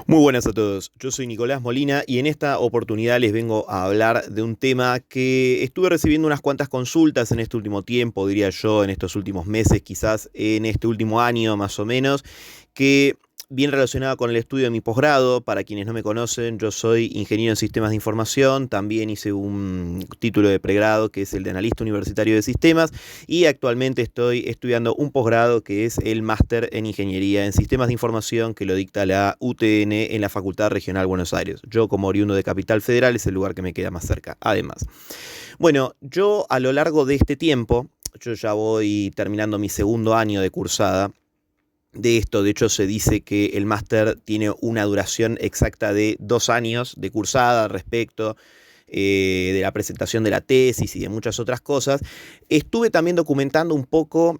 Muy buenas a todos, yo soy Nicolás Molina y en esta oportunidad les vengo a hablar de un tema que estuve recibiendo unas cuantas consultas en este último tiempo, diría yo, en estos últimos meses, quizás en este último año más o menos, que bien relacionado con el estudio de mi posgrado. Para quienes no me conocen, yo soy ingeniero en sistemas de información, también hice un título de pregrado que es el de analista universitario de sistemas y actualmente estoy estudiando un posgrado que es el máster en ingeniería en sistemas de información que lo dicta la UTN en la Facultad Regional Buenos Aires. Yo, como oriundo de Capital Federal, es el lugar que me queda más cerca. Además, bueno, yo a lo largo de este tiempo, yo ya voy terminando mi segundo año de cursada de esto. De hecho, se dice que el máster tiene una duración exacta de 2 años de cursada respecto de la presentación de la tesis y de muchas otras cosas. Estuve también documentando un poco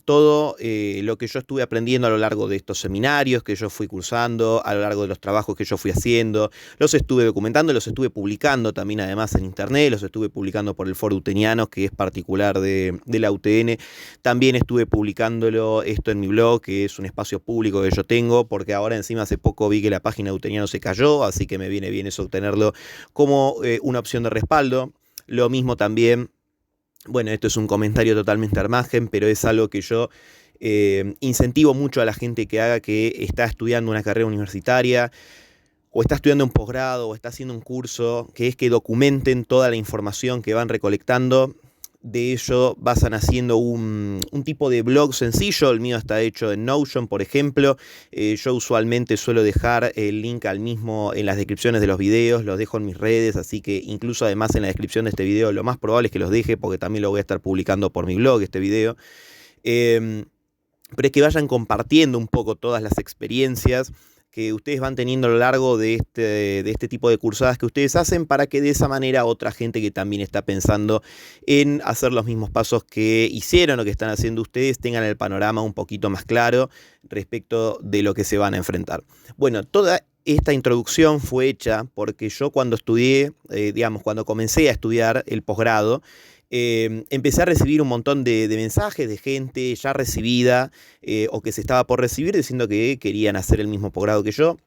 todo lo que yo estuve aprendiendo a lo largo de estos seminarios que yo fui cursando, a lo largo de los trabajos que yo fui haciendo. Los estuve documentando, los estuve publicando también además en internet, los estuve publicando por el Foro Uteniano, que es particular de la UTN. También estuve publicándolo esto en mi blog, que es un espacio público que yo tengo, porque ahora encima hace poco vi que la página de Uteniano se cayó, así que me viene bien eso, obtenerlo como una opción de respaldo. Lo mismo también, bueno, esto es un comentario totalmente al margen, pero es algo que yo incentivo mucho a la gente que haga, que está estudiando una carrera universitaria o está estudiando un posgrado o está haciendo un curso, que es que documenten toda la información que van recolectando. De ello vayan haciendo un tipo de blog sencillo. El mío está hecho en Notion, por ejemplo. Yo usualmente suelo dejar el link al mismo en las descripciones de los videos, los dejo en mis redes, así que incluso además en la descripción de este video lo más probable es que los deje, porque también lo voy a estar publicando por mi blog, este video. Pero es que vayan compartiendo un poco todas las experiencias que ustedes van teniendo a lo largo de este tipo de cursadas que ustedes hacen, para que de esa manera otra gente que también está pensando en hacer los mismos pasos que hicieron o que están haciendo ustedes tengan el panorama un poquito más claro respecto de lo que se van a enfrentar. Bueno, toda esta introducción fue hecha porque yo cuando estudié, cuando comencé a estudiar el posgrado, empecé a recibir un montón de mensajes de gente ya recibida o que se estaba por recibir diciendo que querían hacer el mismo posgrado que yo.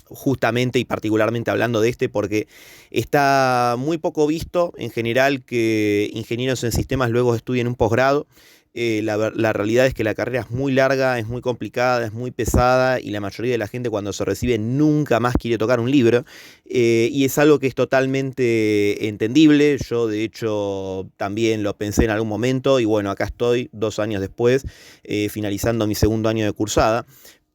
Justamente y particularmente hablando de este, porque está muy poco visto en general que ingenieros en sistemas luego estudien un posgrado. La realidad es que la carrera es muy larga, es muy complicada, es muy pesada, y la mayoría de la gente cuando se recibe nunca más quiere tocar un libro, y es algo que es totalmente entendible. Yo de hecho también lo pensé en algún momento y bueno, acá estoy 2 años después, finalizando mi segundo año de cursada.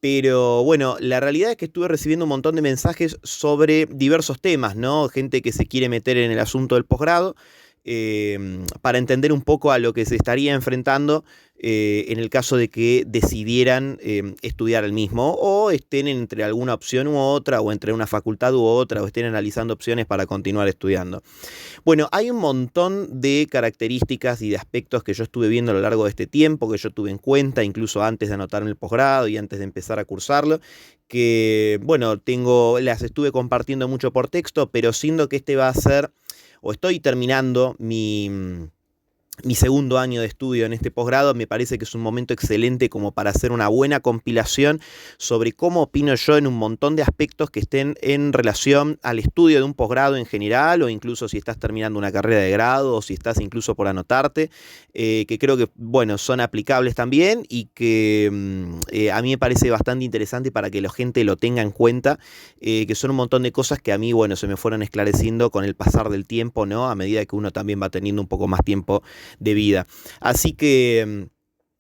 Pero bueno, la realidad es que estuve recibiendo un montón de mensajes sobre diversos temas, ¿no? Gente que se quiere meter en el asunto del posgrado, para entender un poco a lo que se estaría enfrentando en el caso de que decidieran estudiar el mismo, o estén entre alguna opción u otra, o entre una facultad u otra, o estén analizando opciones para continuar estudiando. Bueno, hay un montón de características y de aspectos que yo estuve viendo a lo largo de este tiempo, que yo tuve en cuenta incluso antes de anotarme el posgrado y antes de empezar a cursarlo, que bueno, las estuve compartiendo mucho por texto, pero siendo que este va a ser, o estoy terminando mi segundo año de estudio en este posgrado, me parece que es un momento excelente como para hacer una buena compilación sobre cómo opino yo en un montón de aspectos que estén en relación al estudio de un posgrado en general, o incluso si estás terminando una carrera de grado, o si estás incluso por anotarte, que creo que bueno, son aplicables también, y que a mí me parece bastante interesante para que la gente lo tenga en cuenta, que son un montón de cosas que a mí, bueno, se me fueron esclareciendo con el pasar del tiempo, ¿no? A medida que uno también va teniendo un poco más tiempo de vida. Así que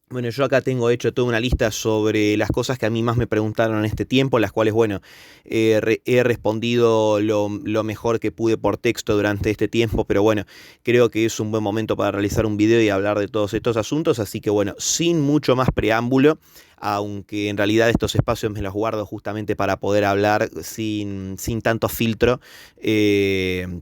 bueno, yo acá tengo hecho toda una lista sobre las cosas que a mí más me preguntaron en este tiempo, las cuales, bueno, he respondido lo mejor que pude por texto durante este tiempo, pero bueno, creo que es un buen momento para realizar un video y hablar de todos estos asuntos, así que bueno, sin mucho más preámbulo, aunque en realidad estos espacios me los guardo justamente para poder hablar sin tanto filtro,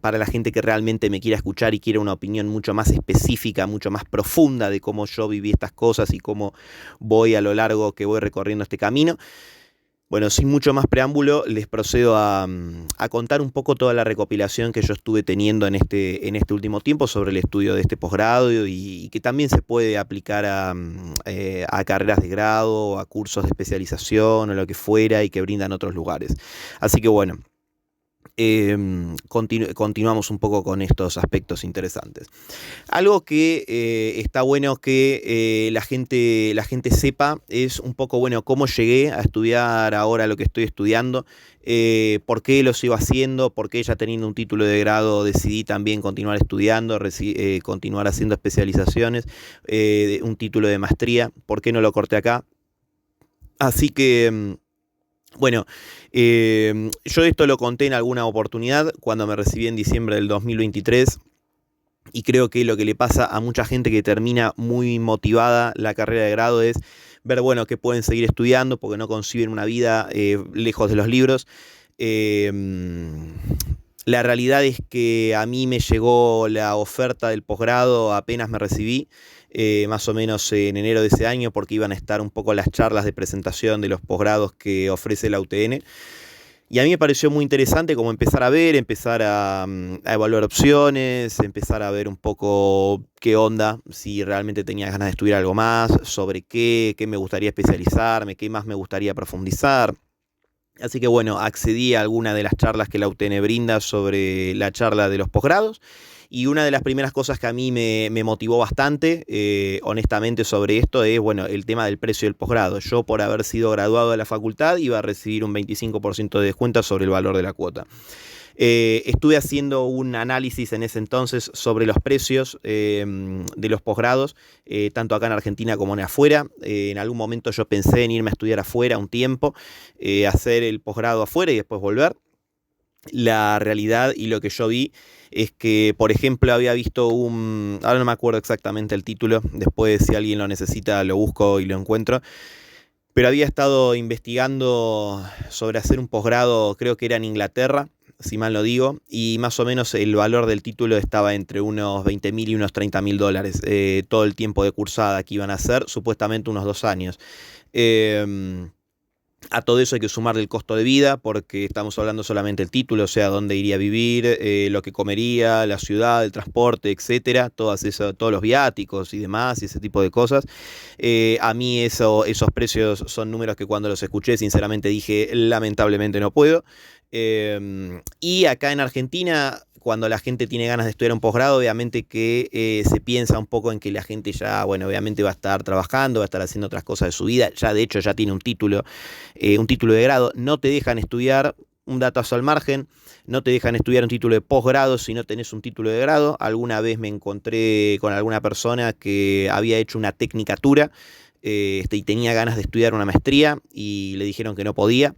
para la gente que realmente me quiera escuchar y quiera una opinión mucho más específica, mucho más profunda de cómo yo viví estas cosas y cómo voy a lo largo que voy recorriendo este camino. Bueno, sin mucho más preámbulo, les procedo a contar un poco toda la recopilación que yo estuve teniendo en este último tiempo sobre el estudio de este posgrado y que también se puede aplicar a carreras de grado, a cursos de especialización o lo que fuera y que brindan otros lugares. Así que bueno. Continuamos un poco con estos aspectos interesantes. Algo que está bueno que la gente sepa es un poco, bueno, cómo llegué a estudiar ahora lo que estoy estudiando, por qué lo sigo haciendo, por qué ya teniendo un título de grado decidí también continuar estudiando, continuar haciendo especializaciones, un título de maestría, por qué no lo corté acá. Así que... Bueno, yo esto lo conté en alguna oportunidad cuando me recibí en diciembre del 2023 y creo que lo que le pasa a mucha gente que termina muy motivada la carrera de grado es ver, bueno, que pueden seguir estudiando porque no conciben una vida lejos de los libros. La realidad es que a mí me llegó la oferta del posgrado apenas me recibí. Más o menos en enero de ese año, porque iban a estar un poco las charlas de presentación de los posgrados que ofrece la UTN. Y a mí me pareció muy interesante como empezar a ver, empezar a evaluar opciones, empezar a ver un poco qué onda, si realmente tenía ganas de estudiar algo más, sobre qué me gustaría especializarme, qué más me gustaría profundizar. Así que bueno, accedí a alguna de las charlas que la UTN brinda sobre la charla de los posgrados. Y una de las primeras cosas que a mí me motivó bastante, honestamente, sobre esto es, bueno, el tema del precio del posgrado. Yo, por haber sido graduado de la facultad, iba a recibir un 25% de descuento sobre el valor de la cuota. Estuve haciendo un análisis en ese entonces sobre los precios de los posgrados, tanto acá en Argentina como en afuera. En algún momento yo pensé en irme a estudiar afuera un tiempo, hacer el posgrado afuera y después volver. La realidad y lo que yo vi es que, por ejemplo, había visto ahora no me acuerdo exactamente el título, después si alguien lo necesita lo busco y lo encuentro, pero había estado investigando sobre hacer un posgrado, creo que era en Inglaterra, si mal no digo, y más o menos el valor del título estaba entre unos 20.000 y unos 30.000 dólares, todo el tiempo de cursada que iban a hacer, supuestamente unos 2 años. A todo eso hay que sumarle el costo de vida, porque estamos hablando solamente del título, o sea, dónde iría a vivir, lo que comería, la ciudad, el transporte, etcétera, todos los viáticos y demás, y ese tipo de cosas. A mí esos precios son números que cuando los escuché, sinceramente dije, lamentablemente no puedo. Y acá en Argentina, cuando la gente tiene ganas de estudiar un posgrado, obviamente que se piensa un poco en que la gente ya, bueno, obviamente va a estar trabajando, va a estar haciendo otras cosas de su vida, ya de hecho ya tiene un título de grado, no te dejan estudiar, un datazo al margen, no te dejan estudiar un título de posgrado si no tenés un título de grado. Alguna vez me encontré con alguna persona que había hecho una tecnicatura y tenía ganas de estudiar una maestría y le dijeron que no podía,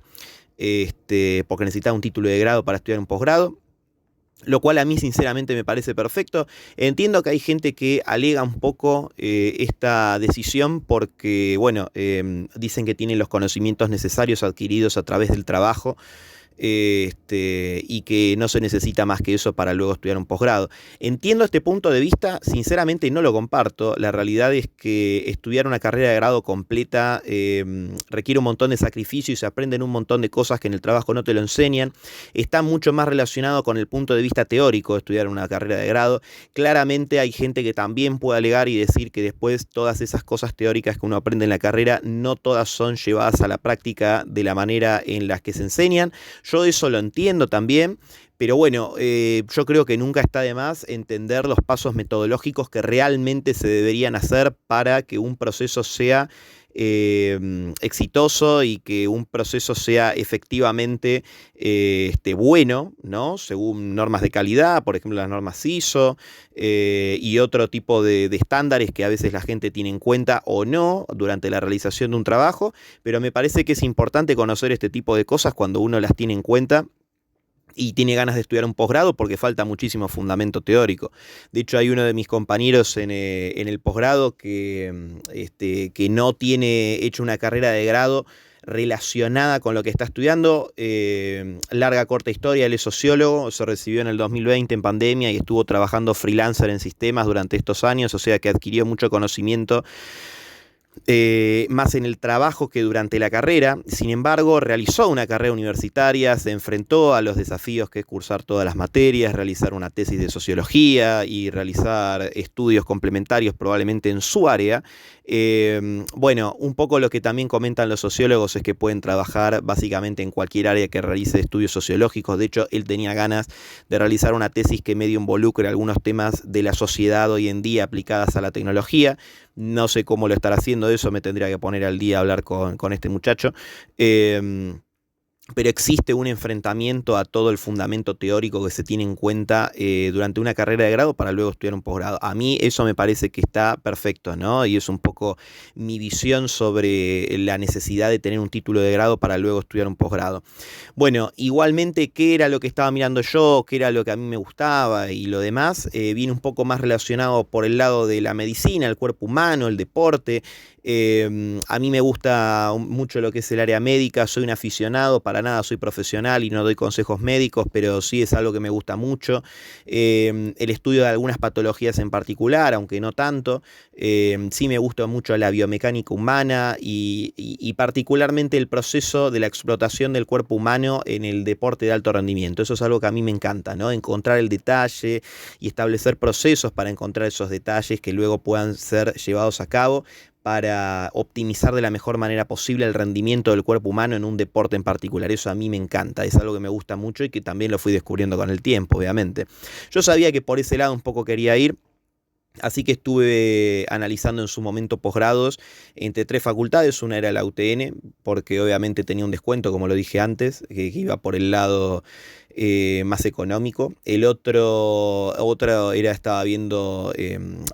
porque necesitaba un título de grado para estudiar un posgrado. Lo cual a mí sinceramente me parece perfecto. Entiendo que hay gente que alega un poco esta decisión porque, bueno, dicen que tienen los conocimientos necesarios adquiridos a través del trabajo, y que no se necesita más que eso para luego estudiar un posgrado. Entiendo este punto de vista, sinceramente no lo comparto. La realidad es que estudiar una carrera de grado completa requiere un montón de sacrificio y se aprenden un montón de cosas que en el trabajo no te lo enseñan. Está mucho más relacionado con el punto de vista teórico de estudiar una carrera de grado. Claramente hay gente que también puede alegar y decir que después todas esas cosas teóricas que uno aprende en la carrera no todas son llevadas a la práctica de la manera en la que se enseñan. Yo eso lo entiendo también, pero bueno, yo creo que nunca está de más entender los pasos metodológicos que realmente se deberían hacer para que un proceso sea exitoso y que un proceso sea efectivamente bueno, ¿no? Según normas de calidad, por ejemplo las normas ISO y otro tipo de estándares que a veces la gente tiene en cuenta o no durante la realización de un trabajo, pero me parece que es importante conocer este tipo de cosas cuando uno las tiene en cuenta y tiene ganas de estudiar un posgrado porque falta muchísimo fundamento teórico. De hecho, hay uno de mis compañeros en el posgrado que no tiene hecho una carrera de grado relacionada con lo que está estudiando. Larga, corta historia, él es sociólogo, se recibió en el 2020 en pandemia y estuvo trabajando freelancer en sistemas durante estos años, o sea que adquirió mucho conocimiento más en el trabajo que durante la carrera. Sin embargo, realizó una carrera universitaria, se enfrentó a los desafíos que es cursar todas las materias, realizar una tesis de sociología y realizar estudios complementarios probablemente en su área. Bueno, un poco lo que también comentan los sociólogos es que pueden trabajar básicamente en cualquier área que realice estudios sociológicos. De hecho, él tenía ganas de realizar una tesis que medio involucre algunos temas de la sociedad hoy en día aplicadas a la tecnología. No sé cómo lo estará haciendo eso, me tendría que poner al día a hablar con este muchacho. Pero existe un enfrentamiento a todo el fundamento teórico que se tiene en cuenta durante una carrera de grado para luego estudiar un posgrado. A mí eso me parece que está perfecto, ¿no? Y es un poco mi visión sobre la necesidad de tener un título de grado para luego estudiar un posgrado. Bueno, igualmente, ¿qué era lo que estaba mirando yo? ¿Qué era lo que a mí me gustaba? Y lo demás viene un poco más relacionado por el lado de la medicina, el cuerpo humano, el deporte. A mí me gusta mucho lo que es el área médica, soy un aficionado, para nada soy profesional y no doy consejos médicos, pero sí es algo que me gusta mucho. El estudio de algunas patologías en particular, aunque no tanto. Sí me gusta mucho la biomecánica humana y particularmente el proceso de la explotación del cuerpo humano en el deporte de alto rendimiento. Eso es algo que a mí me encanta, ¿no? Encontrar el detalle y establecer procesos para encontrar esos detalles que luego puedan ser llevados a cabo para optimizar de la mejor manera posible el rendimiento del cuerpo humano en un deporte en particular. Eso a mí me encanta, es algo que me gusta mucho y que también lo fui descubriendo con el tiempo, obviamente. Yo sabía que por ese lado un poco quería ir. Así que estuve analizando en su momento posgrados entre 3 facultades. Una era la UTN, porque obviamente tenía un descuento, como lo dije antes, que iba por el lado más económico. Estaba viendo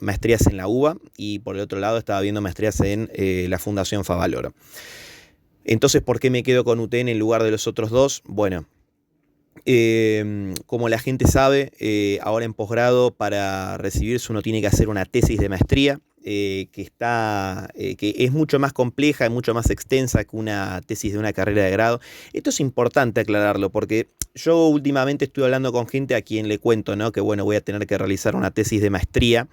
maestrías en la UBA y por el otro lado estaba viendo maestrías en la Fundación Favaloro. Entonces, ¿por qué me quedo con UTN en lugar de los otros dos? Bueno, como la gente sabe, ahora en posgrado para recibirse uno tiene que hacer una tesis de maestría que es mucho más compleja y mucho más extensa que una tesis de una carrera de grado. Esto es importante aclararlo porque yo últimamente estoy hablando con gente a quien le cuento, ¿no? Que bueno, voy a tener que realizar una tesis de maestría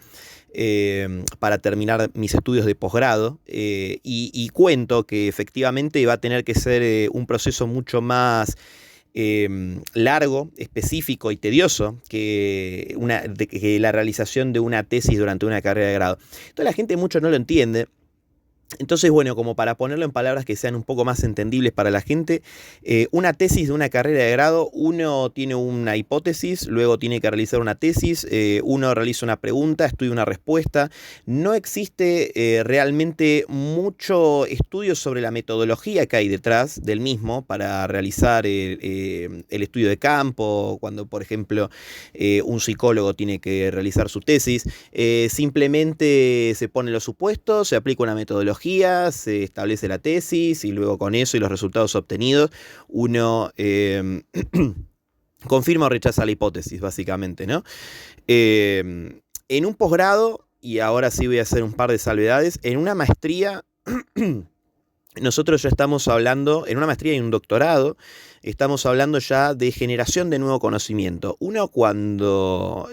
para terminar mis estudios de posgrado y cuento que efectivamente va a tener que ser un proceso mucho más largo, específico y tedioso que la realización de una tesis durante una carrera de grado. Entonces la gente mucho no lo entiende. Entonces, bueno, como para ponerlo en palabras que sean un poco más entendibles para la gente, una tesis de una carrera de grado, uno tiene una hipótesis, luego tiene que realizar una tesis, uno realiza una pregunta, estudia una respuesta. No existe realmente mucho estudio sobre la metodología que hay detrás del mismo para realizar el estudio de campo, cuando, por ejemplo, un psicólogo tiene que realizar su tesis. Simplemente se ponen los supuestos, se aplica una metodología, se establece la tesis y luego con eso y los resultados obtenidos uno confirma o rechaza la hipótesis, básicamente, ¿no? En un posgrado, y ahora sí voy a hacer un par de salvedades, en una maestría nosotros ya estamos hablando, en una maestría y un doctorado, estamos hablando ya de generación de nuevo conocimiento. Uno cuando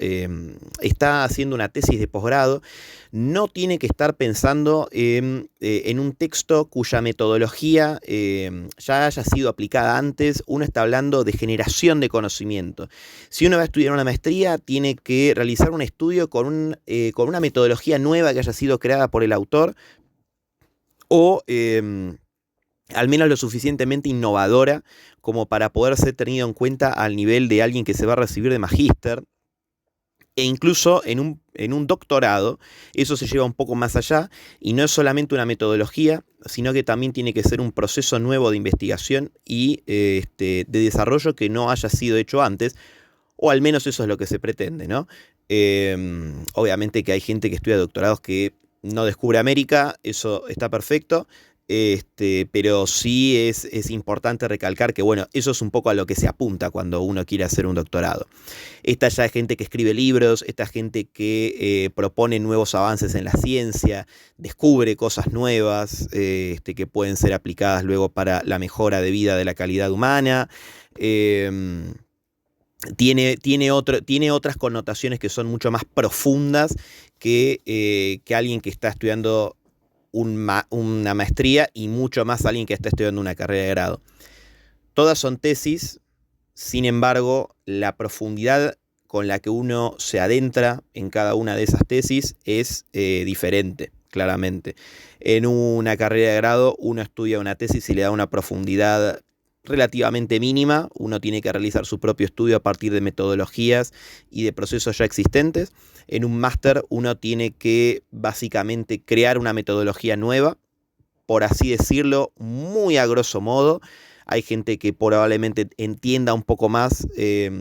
está haciendo una tesis de posgrado no tiene que estar pensando en un texto cuya metodología ya haya sido aplicada antes. Uno está hablando de generación de conocimiento. Si uno va a estudiar una maestría, tiene que realizar un estudio con una metodología nueva que haya sido creada por el autor o al menos lo suficientemente innovadora como para poder ser tenido en cuenta al nivel de alguien que se va a recibir de magíster. E incluso en un doctorado, eso se lleva un poco más allá y no es solamente una metodología, sino que también tiene que ser un proceso nuevo de investigación y de desarrollo que no haya sido hecho antes, o al menos eso es lo que se pretende, ¿no? Obviamente que hay gente que estudia doctorados que no descubre América, eso está perfecto. Pero sí es importante recalcar que, bueno, eso es un poco a lo que se apunta cuando uno quiere hacer un doctorado. Esta ya es gente que escribe libros, esta gente que propone nuevos avances en la ciencia, descubre cosas nuevas que pueden ser aplicadas luego para la mejora de vida de la calidad humana. Tiene otras connotaciones que son mucho más profundas que alguien que está estudiando una maestría y mucho más alguien que está estudiando una carrera de grado. Todas son tesis, sin embargo, la profundidad con la que uno se adentra en cada una de esas tesis es diferente, claramente. En una carrera de grado uno estudia una tesis y le da una profundidad relativamente mínima, uno tiene que realizar su propio estudio a partir de metodologías y de procesos ya existentes. En un máster uno tiene que básicamente crear una metodología nueva, por así decirlo, muy a grosso modo. Hay gente que probablemente entienda un poco más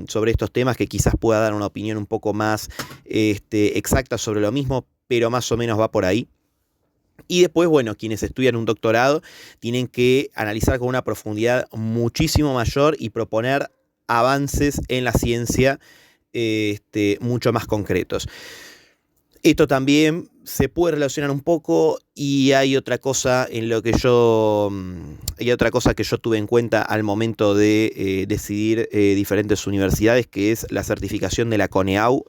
sobre estos temas, que quizás pueda dar una opinión un poco más exacta sobre lo mismo, pero más o menos va por ahí. Y después, bueno, quienes estudian un doctorado tienen que analizar con una profundidad muchísimo mayor y proponer avances en la ciencia mucho más concretos. Esto también se puede relacionar un poco, y hay otra cosa que yo tuve en cuenta al momento de decidir diferentes universidades, que es la certificación de la CONEAU.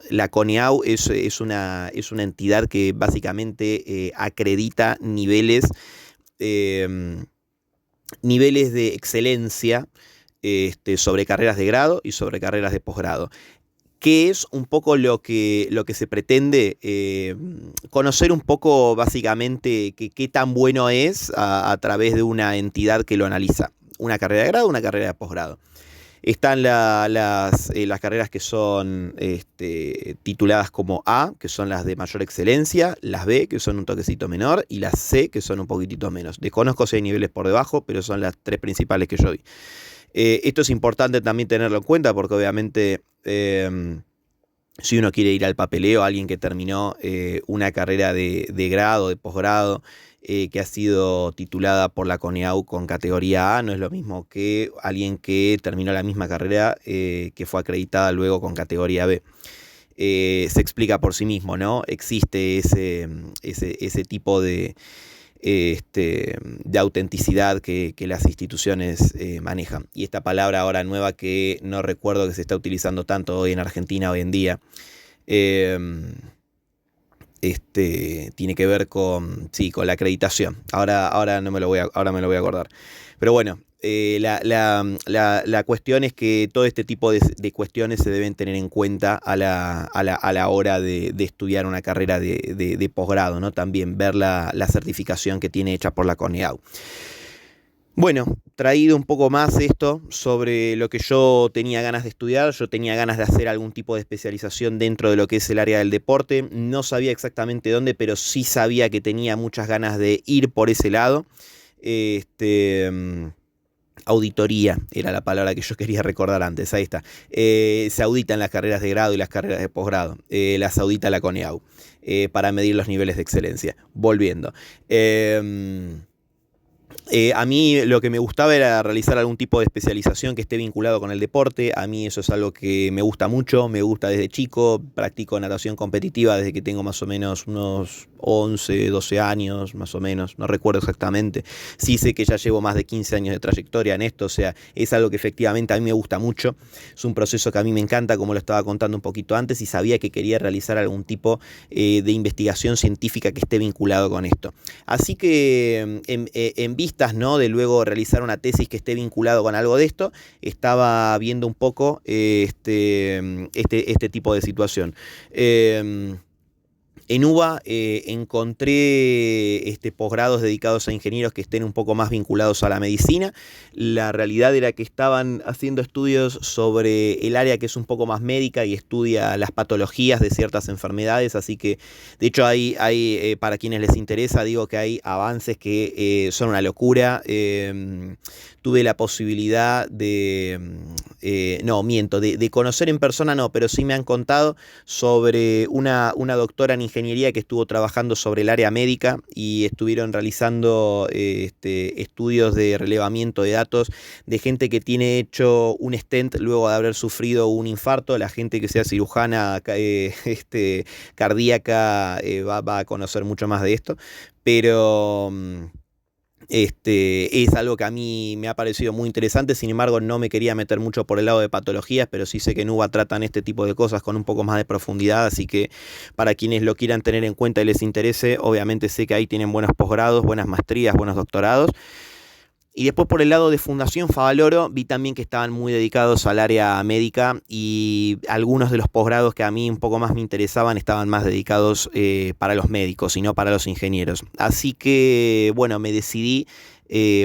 La CONEAU es una entidad que básicamente acredita niveles de excelencia sobre carreras de grado y sobre carreras de posgrado. ¿Qué es un poco lo que se pretende? Conocer un poco básicamente qué tan bueno es a través de una entidad que lo analiza. Una carrera de grado, una carrera de posgrado. Están las carreras que son tituladas como A, que son las de mayor excelencia, las B, que son un toquecito menor, y las C, que son un poquitito menos. Desconozco si hay niveles por debajo, pero son las tres principales que yo vi. Esto es importante también tenerlo en cuenta, porque obviamente si uno quiere ir al papeleo, alguien que terminó una carrera de grado, de posgrado, que ha sido titulada por la CONEAU con categoría A, no es lo mismo que alguien que terminó la misma carrera que fue acreditada luego con categoría B. Se explica por sí mismo, ¿no? Existe ese tipo de autenticidad que las instituciones manejan. Y esta palabra ahora nueva que no recuerdo, que se está utilizando tanto hoy en Argentina hoy en día, tiene que ver con la acreditación. Ahora me lo voy a acordar. Pero bueno, la cuestión es que todo este tipo de cuestiones se deben tener en cuenta a la hora de estudiar una carrera de posgrado, ¿no? También ver la certificación que tiene hecha por la CONEAU. Bueno, traído un poco más esto sobre lo que yo tenía ganas de estudiar. Yo tenía ganas de hacer algún tipo de especialización dentro de lo que es el área del deporte. No sabía exactamente dónde, pero sí sabía que tenía muchas ganas de ir por ese lado. Auditoría era la palabra que yo quería recordar antes, ahí está. Se auditan las carreras de grado y las carreras de posgrado. Las audita la CONEAU para medir los niveles de excelencia. Volviendo. A mí lo que me gustaba era realizar algún tipo de especialización que esté vinculado con el deporte. A mí eso es algo que me gusta mucho, me gusta desde chico. Practico natación competitiva desde que tengo más o menos unos 11, 12 años, más o menos, no recuerdo exactamente. Sí sé que ya llevo más de 15 años de trayectoria en esto, o sea, es algo que efectivamente a mí me gusta mucho. Es un proceso que a mí me encanta, como lo estaba contando un poquito antes, y sabía que quería realizar algún tipo de investigación científica que esté vinculado con esto. Así que en vistas, ¿no?, de luego realizar una tesis que esté vinculado con algo de esto, estaba viendo un poco este tipo de situación. En UBA encontré posgrados dedicados a ingenieros que estén un poco más vinculados a la medicina. La realidad era que estaban haciendo estudios sobre el área que es un poco más médica y estudia las patologías de ciertas enfermedades, así que de hecho hay para quienes les interesa, digo que hay avances que son una locura. Tuve la posibilidad de conocer en persona, no, pero sí me han contado sobre una doctora en ingeniería que estuvo trabajando sobre el área médica y estuvieron realizando estudios de relevamiento de datos de gente que tiene hecho un stent luego de haber sufrido un infarto. La gente que sea cirujana cardíaca va a conocer mucho más de esto, pero Es algo que a mí me ha parecido muy interesante. Sin embargo, no me quería meter mucho por el lado de patologías, pero sí sé que en UBA tratan este tipo de cosas con un poco más de profundidad, así que para quienes lo quieran tener en cuenta y les interese, obviamente sé que ahí tienen buenos posgrados, buenas maestrías, buenos doctorados. Y después por el lado de Fundación Favaloro vi también que estaban muy dedicados al área médica, y algunos de los posgrados que a mí un poco más me interesaban estaban más dedicados para los médicos y no para los ingenieros. Así que bueno, me decidí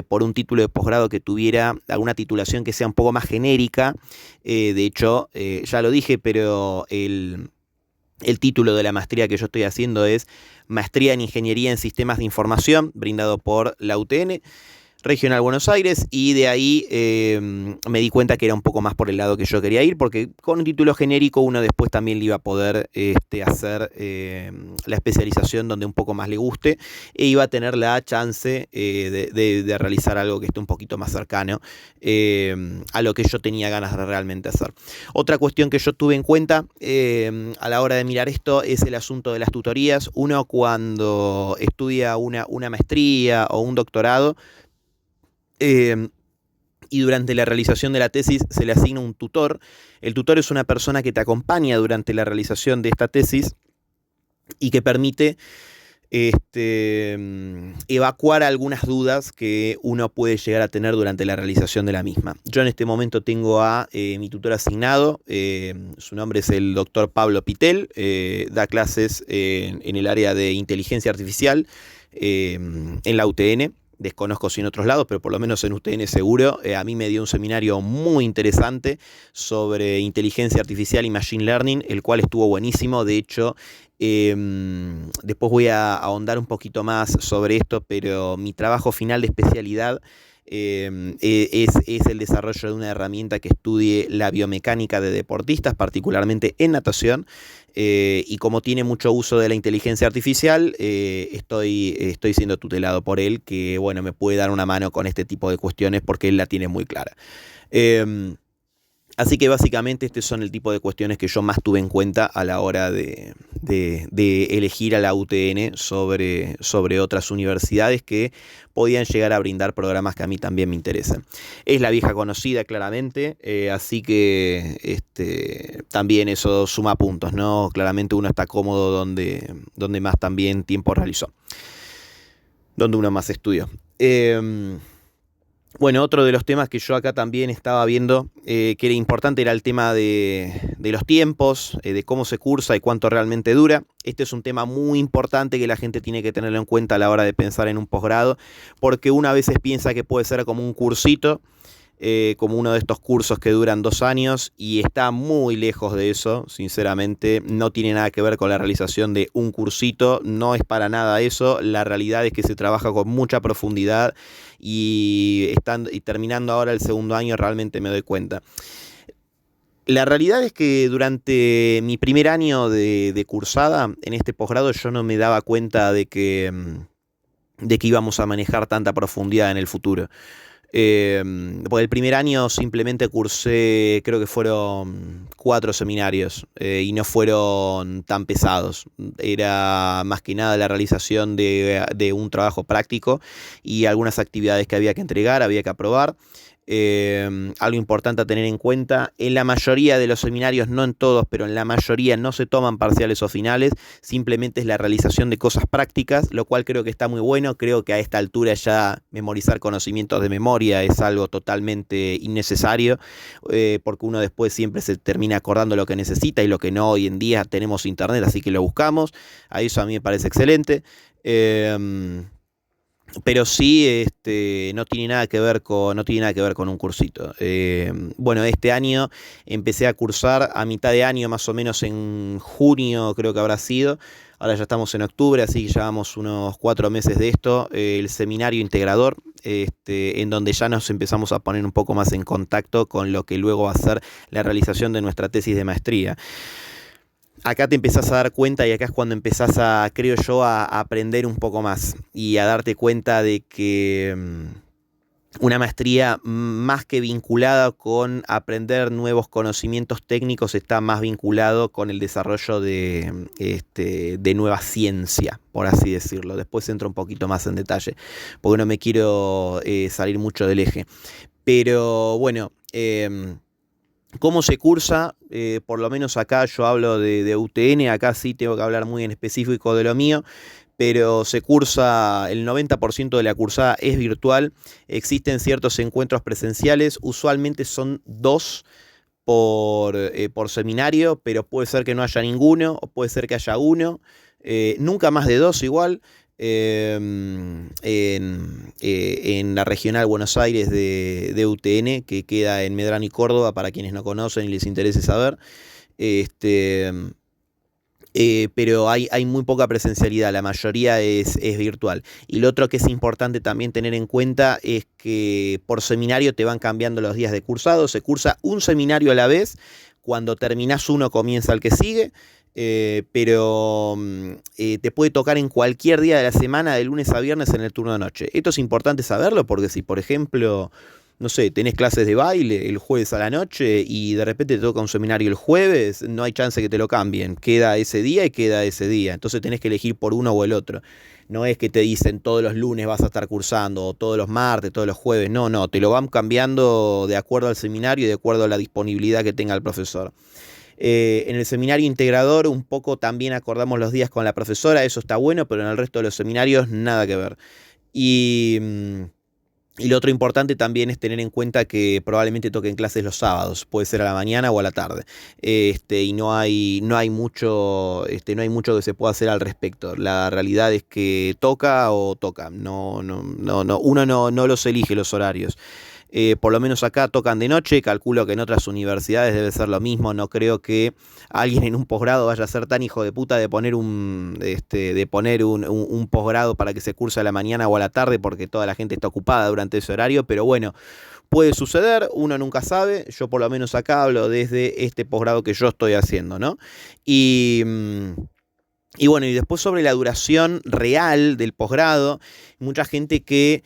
por un título de posgrado que tuviera alguna titulación que sea un poco más genérica. De hecho, ya lo dije, pero el título de la maestría que yo estoy haciendo es Maestría en Ingeniería en Sistemas de Información, brindado por la UTN Regional Buenos Aires, y de ahí me di cuenta que era un poco más por el lado que yo quería ir, porque con un título genérico uno después también le iba a poder hacer la especialización donde un poco más le guste, e iba a tener la chance de realizar algo que esté un poquito más cercano a lo que yo tenía ganas de realmente hacer. Otra cuestión que yo tuve en cuenta a la hora de mirar esto es el asunto de las tutorías. Uno, cuando estudia una maestría o un doctorado, eh, y durante la realización de la tesis se le asigna un tutor. El tutor es una persona que te acompaña durante la realización de esta tesis y que permite evacuar algunas dudas que uno puede llegar a tener durante la realización de la misma. Yo en este momento tengo a mi tutor asignado, su nombre es el doctor Pablo Pitel, da clases en el área de inteligencia artificial en la UTN. Desconozco si en otros lados, pero por lo menos en UTN seguro. A mí me dio un seminario muy interesante sobre inteligencia artificial y machine learning, el cual estuvo buenísimo. De hecho, después voy a ahondar un poquito más sobre esto, pero mi trabajo final de especialidad es el desarrollo de una herramienta que estudie la biomecánica de deportistas, particularmente en natación. Y como tiene mucho uso de la inteligencia artificial, estoy siendo tutelado por él, que bueno, me puede dar una mano con este tipo de cuestiones porque él la tiene muy clara. Así que básicamente estos son el tipo de cuestiones que yo más tuve en cuenta a la hora de elegir a la UTN sobre otras universidades que podían llegar a brindar programas que a mí también me interesan. Es la vieja conocida, claramente, así que también eso suma puntos, ¿no? Claramente uno está cómodo donde más también tiempo realizó, donde uno más estudió. Bueno, otro de los temas que yo acá también estaba viendo que era importante era el tema de los tiempos, de cómo se cursa y cuánto realmente dura. Este es un tema muy importante que la gente tiene que tenerlo en cuenta a la hora de pensar en un posgrado, porque uno a veces piensa que puede ser como un cursito, como uno de estos cursos que duran 2 años, y está muy lejos de eso, sinceramente. No tiene nada que ver con la realización de un cursito, no es para nada eso. La realidad es que se trabaja con mucha profundidad, y terminando ahora el segundo año realmente me doy cuenta. La realidad es que durante mi primer año de cursada en este posgrado yo no me daba cuenta de que íbamos a manejar tanta profundidad en el futuro. Porque el primer año simplemente cursé, creo que fueron 4 seminarios, y no fueron tan pesados. Era más que nada la realización de un trabajo práctico y algunas actividades que había que entregar, había que aprobar. Algo importante a tener en cuenta: en la mayoría de los seminarios, no en todos, pero en la mayoría no se toman parciales o finales, simplemente es la realización de cosas prácticas, lo cual creo que está muy bueno. Creo que a esta altura ya memorizar conocimientos de memoria es algo totalmente innecesario, porque uno después siempre se termina acordando lo que necesita y lo que no. Hoy en día tenemos internet, así que lo buscamos. A eso a mí me parece excelente. Pero sí, no tiene nada que ver con un cursito. Bueno, este año empecé a cursar a mitad de año, más o menos en junio creo que habrá sido. Ahora ya estamos en octubre, así que llevamos unos 4 meses de esto, el seminario integrador, en donde ya nos empezamos a poner un poco más en contacto con lo que luego va a ser la realización de nuestra tesis de maestría. Acá te empezás a dar cuenta, y acá es cuando empezás creo yo, a aprender un poco más y a darte cuenta de que una maestría más que vinculada con aprender nuevos conocimientos técnicos, está más vinculado con el desarrollo de nueva ciencia, por así decirlo. Después entro un poquito más en detalle, porque no me quiero salir mucho del eje. Pero bueno, ¿cómo se cursa? Por lo menos acá yo hablo de UTN, acá sí tengo que hablar muy en específico de lo mío, pero se cursa, el 90% de la cursada es virtual. Existen ciertos encuentros presenciales, usualmente son 2 por seminario, pero puede ser que no haya ninguno, o puede ser que haya uno, nunca más de 2 igual. En la regional Buenos Aires de UTN, que queda en Medrano y Córdoba, para quienes no conocen y les interese saber. Este, pero hay muy poca presencialidad, la mayoría es virtual. Y lo otro que es importante también tener en cuenta es que por seminario te van cambiando los días de cursado, se cursa un seminario a la vez, cuando terminás uno comienza el que sigue, pero te puede tocar en cualquier día de la semana, de lunes a viernes en el turno de noche. Esto es importante saberlo porque si, por ejemplo, no sé, tenés clases de baile el jueves a la noche y de repente te toca un seminario el jueves, no hay chance que te lo cambien. Queda ese día y queda ese día. Entonces tenés que elegir por uno o el otro. No es que te dicen todos los lunes vas a estar cursando, o todos los martes, todos los jueves. No, no, te lo van cambiando de acuerdo al seminario y de acuerdo a la disponibilidad que tenga el profesor. En el seminario integrador un poco también acordamos los días con la profesora, eso está bueno, pero en el resto de los seminarios nada que ver. Y... Y lo otro importante también es tener en cuenta que probablemente toquen clases los sábados, puede ser a la mañana o a la tarde, y no hay mucho que se pueda hacer al respecto. La realidad es que toca o toca, uno no los elige los horarios. Por lo menos acá tocan de noche, calculo que en otras universidades debe ser lo mismo, no creo que alguien en un posgrado vaya a ser tan hijo de puta de poner un posgrado para que se curse a la mañana o a la tarde porque toda la gente está ocupada durante ese horario, pero bueno, puede suceder, uno nunca sabe. Yo por lo menos acá hablo desde este posgrado que yo estoy haciendo, ¿no? Y bueno, y después sobre la duración real del posgrado, mucha gente que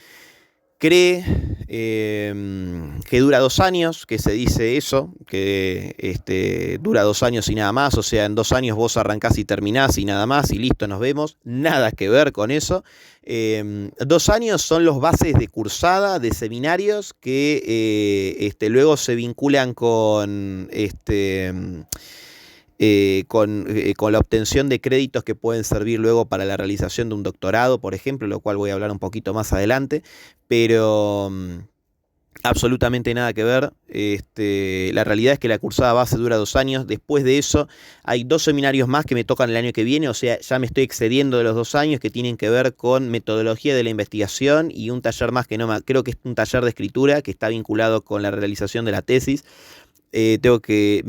cree que dura 2 años, que se dice eso, que dura 2 años y nada más, o sea, en 2 años vos arrancás y terminás y nada más y listo, nos vemos. Nada que ver con eso. 2 años son los bases de cursada, de seminarios que luego se vinculan con la obtención de créditos que pueden servir luego para la realización de un doctorado, por ejemplo, lo cual voy a hablar un poquito más adelante, pero absolutamente nada que ver. La realidad es que la cursada base dura 2 años. Después de eso hay 2 seminarios más que me tocan el año que viene, o sea, ya me estoy excediendo de los 2 años, que tienen que ver con metodología de la investigación y un taller más que creo que es un taller de escritura que está vinculado con la realización de la tesis. Tengo que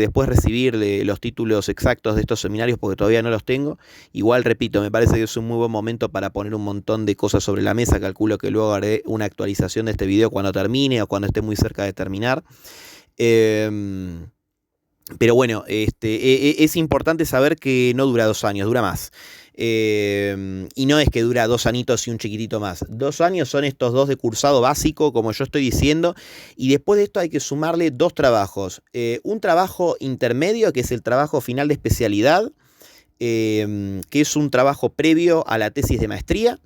después recibir los títulos exactos de estos seminarios porque todavía no los tengo. Igual, repito, me parece que es un muy buen momento para poner un montón de cosas sobre la mesa. Calculo que luego haré una actualización de este video cuando termine o cuando esté muy cerca de terminar. Pero bueno, es importante saber que no dura 2 años, dura más. Y no es que dura 2 añitos y un chiquitito más. 2 años son estos 2 de cursado básico, como yo estoy diciendo, y después de esto hay que sumarle 2 trabajos. Un trabajo intermedio, que es el trabajo final de especialidad, que es un trabajo previo a la tesis de maestría.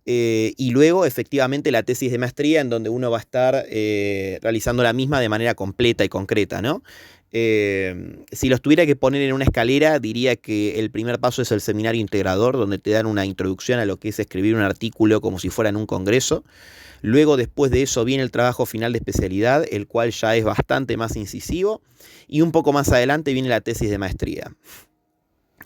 Y luego efectivamente la tesis de maestría, en donde uno va a estar realizando la misma de manera completa y concreta, ¿no? Si los tuviera que poner en una escalera, diría que el primer paso es el seminario integrador, donde te dan una introducción a lo que es escribir un artículo como si fuera en un congreso. Luego, después de eso, viene el trabajo final de especialidad, el cual ya es bastante más incisivo. Y un poco más adelante viene la tesis de maestría.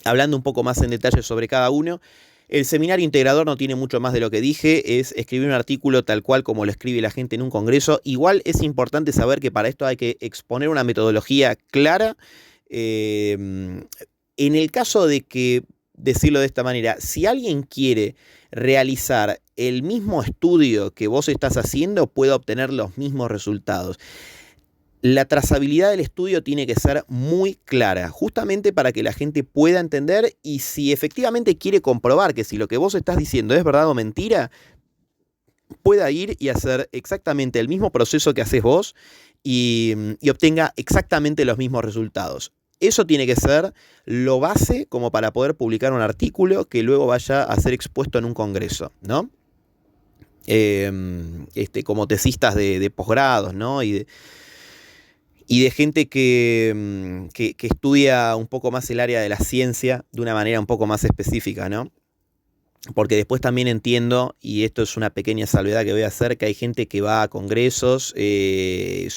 Hablando un poco más en detalle sobre cada uno, el seminario integrador no tiene mucho más de lo que dije, es escribir un artículo tal cual como lo escribe la gente en un congreso. Igual es importante saber que para esto hay que exponer una metodología clara. En el caso de que, decirlo de esta manera, si alguien quiere realizar el mismo estudio que vos estás haciendo, puede obtener los mismos resultados. La trazabilidad del estudio tiene que ser muy clara, justamente para que la gente pueda entender, y si efectivamente quiere comprobar que si lo que vos estás diciendo es verdad o mentira, pueda ir y hacer exactamente el mismo proceso que haces vos y obtenga exactamente los mismos resultados. Eso tiene que ser lo base como para poder publicar un artículo que luego vaya a ser expuesto en un congreso, ¿no? Como tesistas de posgrados, ¿no? Y de gente que estudia un poco más el área de la ciencia de una manera un poco más específica, ¿no? Porque después también entiendo, y esto es una pequeña salvedad que voy a hacer, que hay gente que va a congresos, que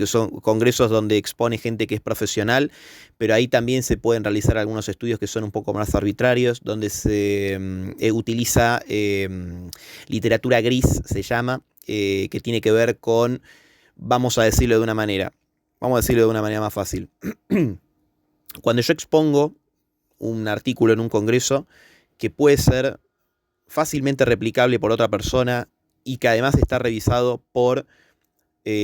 son congresos donde expone gente que es profesional, pero ahí también se pueden realizar algunos estudios que son un poco más arbitrarios, donde se utiliza literatura gris, se llama, que tiene que ver con, vamos a decirlo de una manera más fácil. Cuando yo expongo un artículo en un congreso, que puede ser fácilmente replicable por otra persona y que además está revisado por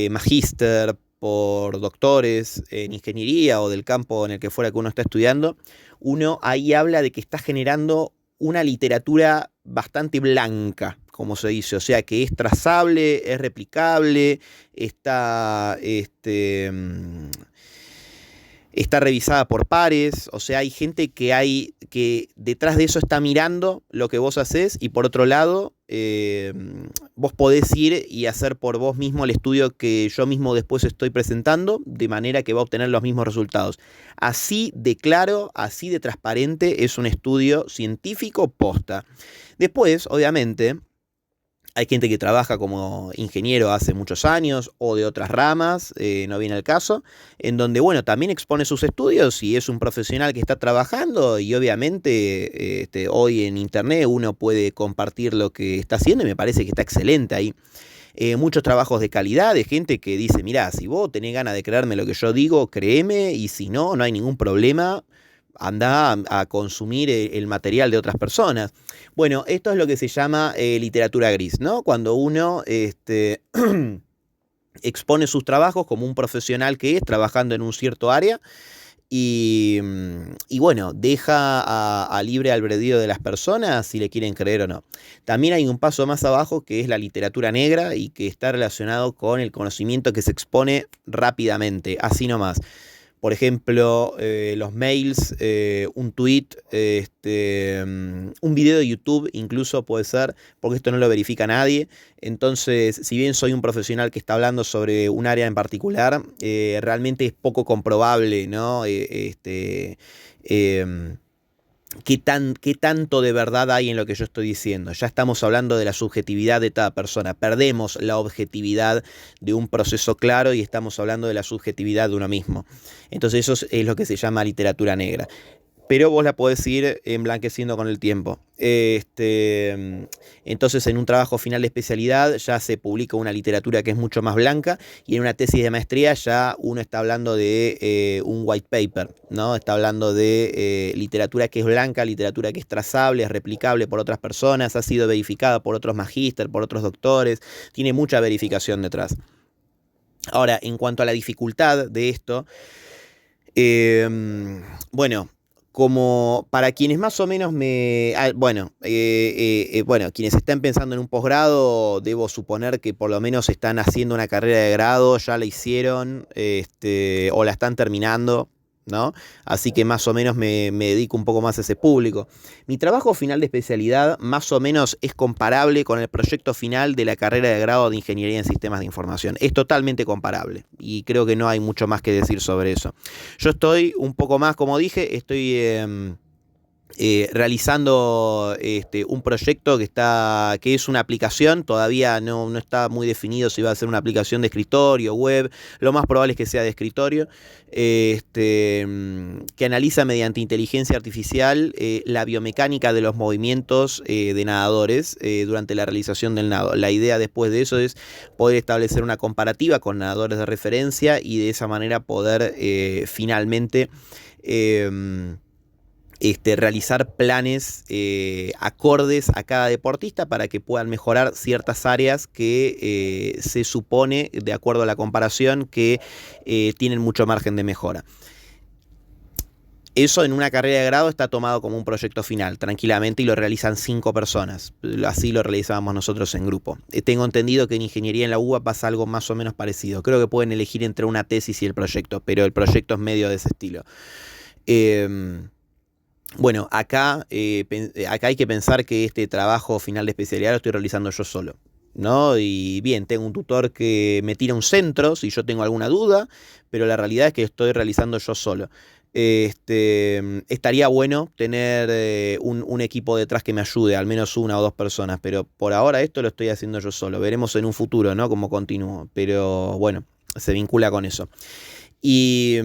magíster, por doctores en ingeniería o del campo en el que fuera que uno está estudiando, uno ahí habla de que está generando una literatura bastante blanca, como se dice, o sea que es trazable, es replicable, está revisada por pares, o sea, hay gente que detrás de eso está mirando lo que vos hacés y por otro lado, vos podés ir y hacer por vos mismo el estudio que yo mismo después estoy presentando, de manera que va a obtener los mismos resultados. Así de claro, así de transparente es un estudio científico posta. Después, obviamente, hay gente que trabaja como ingeniero hace muchos años o de otras ramas, no viene al caso, en donde, bueno, también expone sus estudios y es un profesional que está trabajando y obviamente hoy en internet uno puede compartir lo que está haciendo y me parece que está excelente ahí. Muchos trabajos de calidad, de gente que dice, mirá, si vos tenés ganas de creerme lo que yo digo, créeme, y si no, no hay ningún problema, anda a consumir el material de otras personas. Bueno, esto es lo que se llama literatura gris, ¿no? Cuando uno expone sus trabajos como un profesional que es, trabajando en un cierto área, y bueno, deja a libre albedrío de las personas si le quieren creer o no. También hay un paso más abajo que es la literatura negra y que está relacionado con el conocimiento que se expone rápidamente, así nomás. Por ejemplo, los mails, un tweet, un video de YouTube incluso puede ser, porque esto no lo verifica nadie. Entonces, si bien soy un profesional que está hablando sobre un área en particular, realmente es poco comprobable, ¿no? ¿Qué tanto de verdad hay en lo que yo estoy diciendo? Ya estamos hablando de la subjetividad de cada persona. Perdemos la objetividad de un proceso claro y estamos hablando de la subjetividad de uno mismo. Entonces eso es lo que se llama literatura negra. Pero vos la podés ir emblanqueciendo con el tiempo. Entonces, en un trabajo final de especialidad ya se publica una literatura que es mucho más blanca y en una tesis de maestría ya uno está hablando de un white paper, ¿no? Está hablando de literatura que es blanca, literatura que es trazable, es replicable por otras personas, ha sido verificada por otros magíster, por otros doctores, tiene mucha verificación detrás. Ahora, en cuanto a la dificultad de esto, bueno, como para quienes más o menos quienes están pensando en un posgrado, debo suponer que por lo menos están haciendo una carrera de grado, ya la hicieron, o la están terminando, ¿no? Así que más o menos me dedico un poco más a ese público. Mi trabajo final de especialidad más o menos es comparable con el proyecto final de la carrera de grado de Ingeniería en Sistemas de Información. Es totalmente comparable y creo que no hay mucho más que decir sobre eso. Yo estoy un poco más, como dije, estoy realizando un proyecto que es una aplicación, todavía no está muy definido si va a ser una aplicación de escritorio, web, lo más probable es que sea de escritorio, que analiza mediante inteligencia artificial la biomecánica de los movimientos de nadadores durante la realización del nado. La idea después de eso es poder establecer una comparativa con nadadores de referencia y de esa manera poder finalmente realizar planes acordes a cada deportista para que puedan mejorar ciertas áreas que se supone, de acuerdo a la comparación, que tienen mucho margen de mejora. Eso en una carrera de grado está tomado como un proyecto final, tranquilamente, y lo realizan 5 personas. Así lo realizábamos nosotros en grupo. Tengo entendido que en ingeniería en la UBA pasa algo más o menos parecido. Creo que pueden elegir entre una tesis y el proyecto, pero el proyecto es medio de ese estilo. Eh, bueno, acá hay que pensar que este trabajo final de especialidad lo estoy realizando yo solo, ¿no? Y bien, tengo un tutor que me tira un centro si yo tengo alguna duda, pero la realidad es que estoy realizando yo solo. Estaría bueno tener un equipo detrás que me ayude, al menos una o dos personas, pero por ahora esto lo estoy haciendo yo solo. Veremos en un futuro, ¿no? Cómo continúo, pero bueno, se vincula con eso. Y,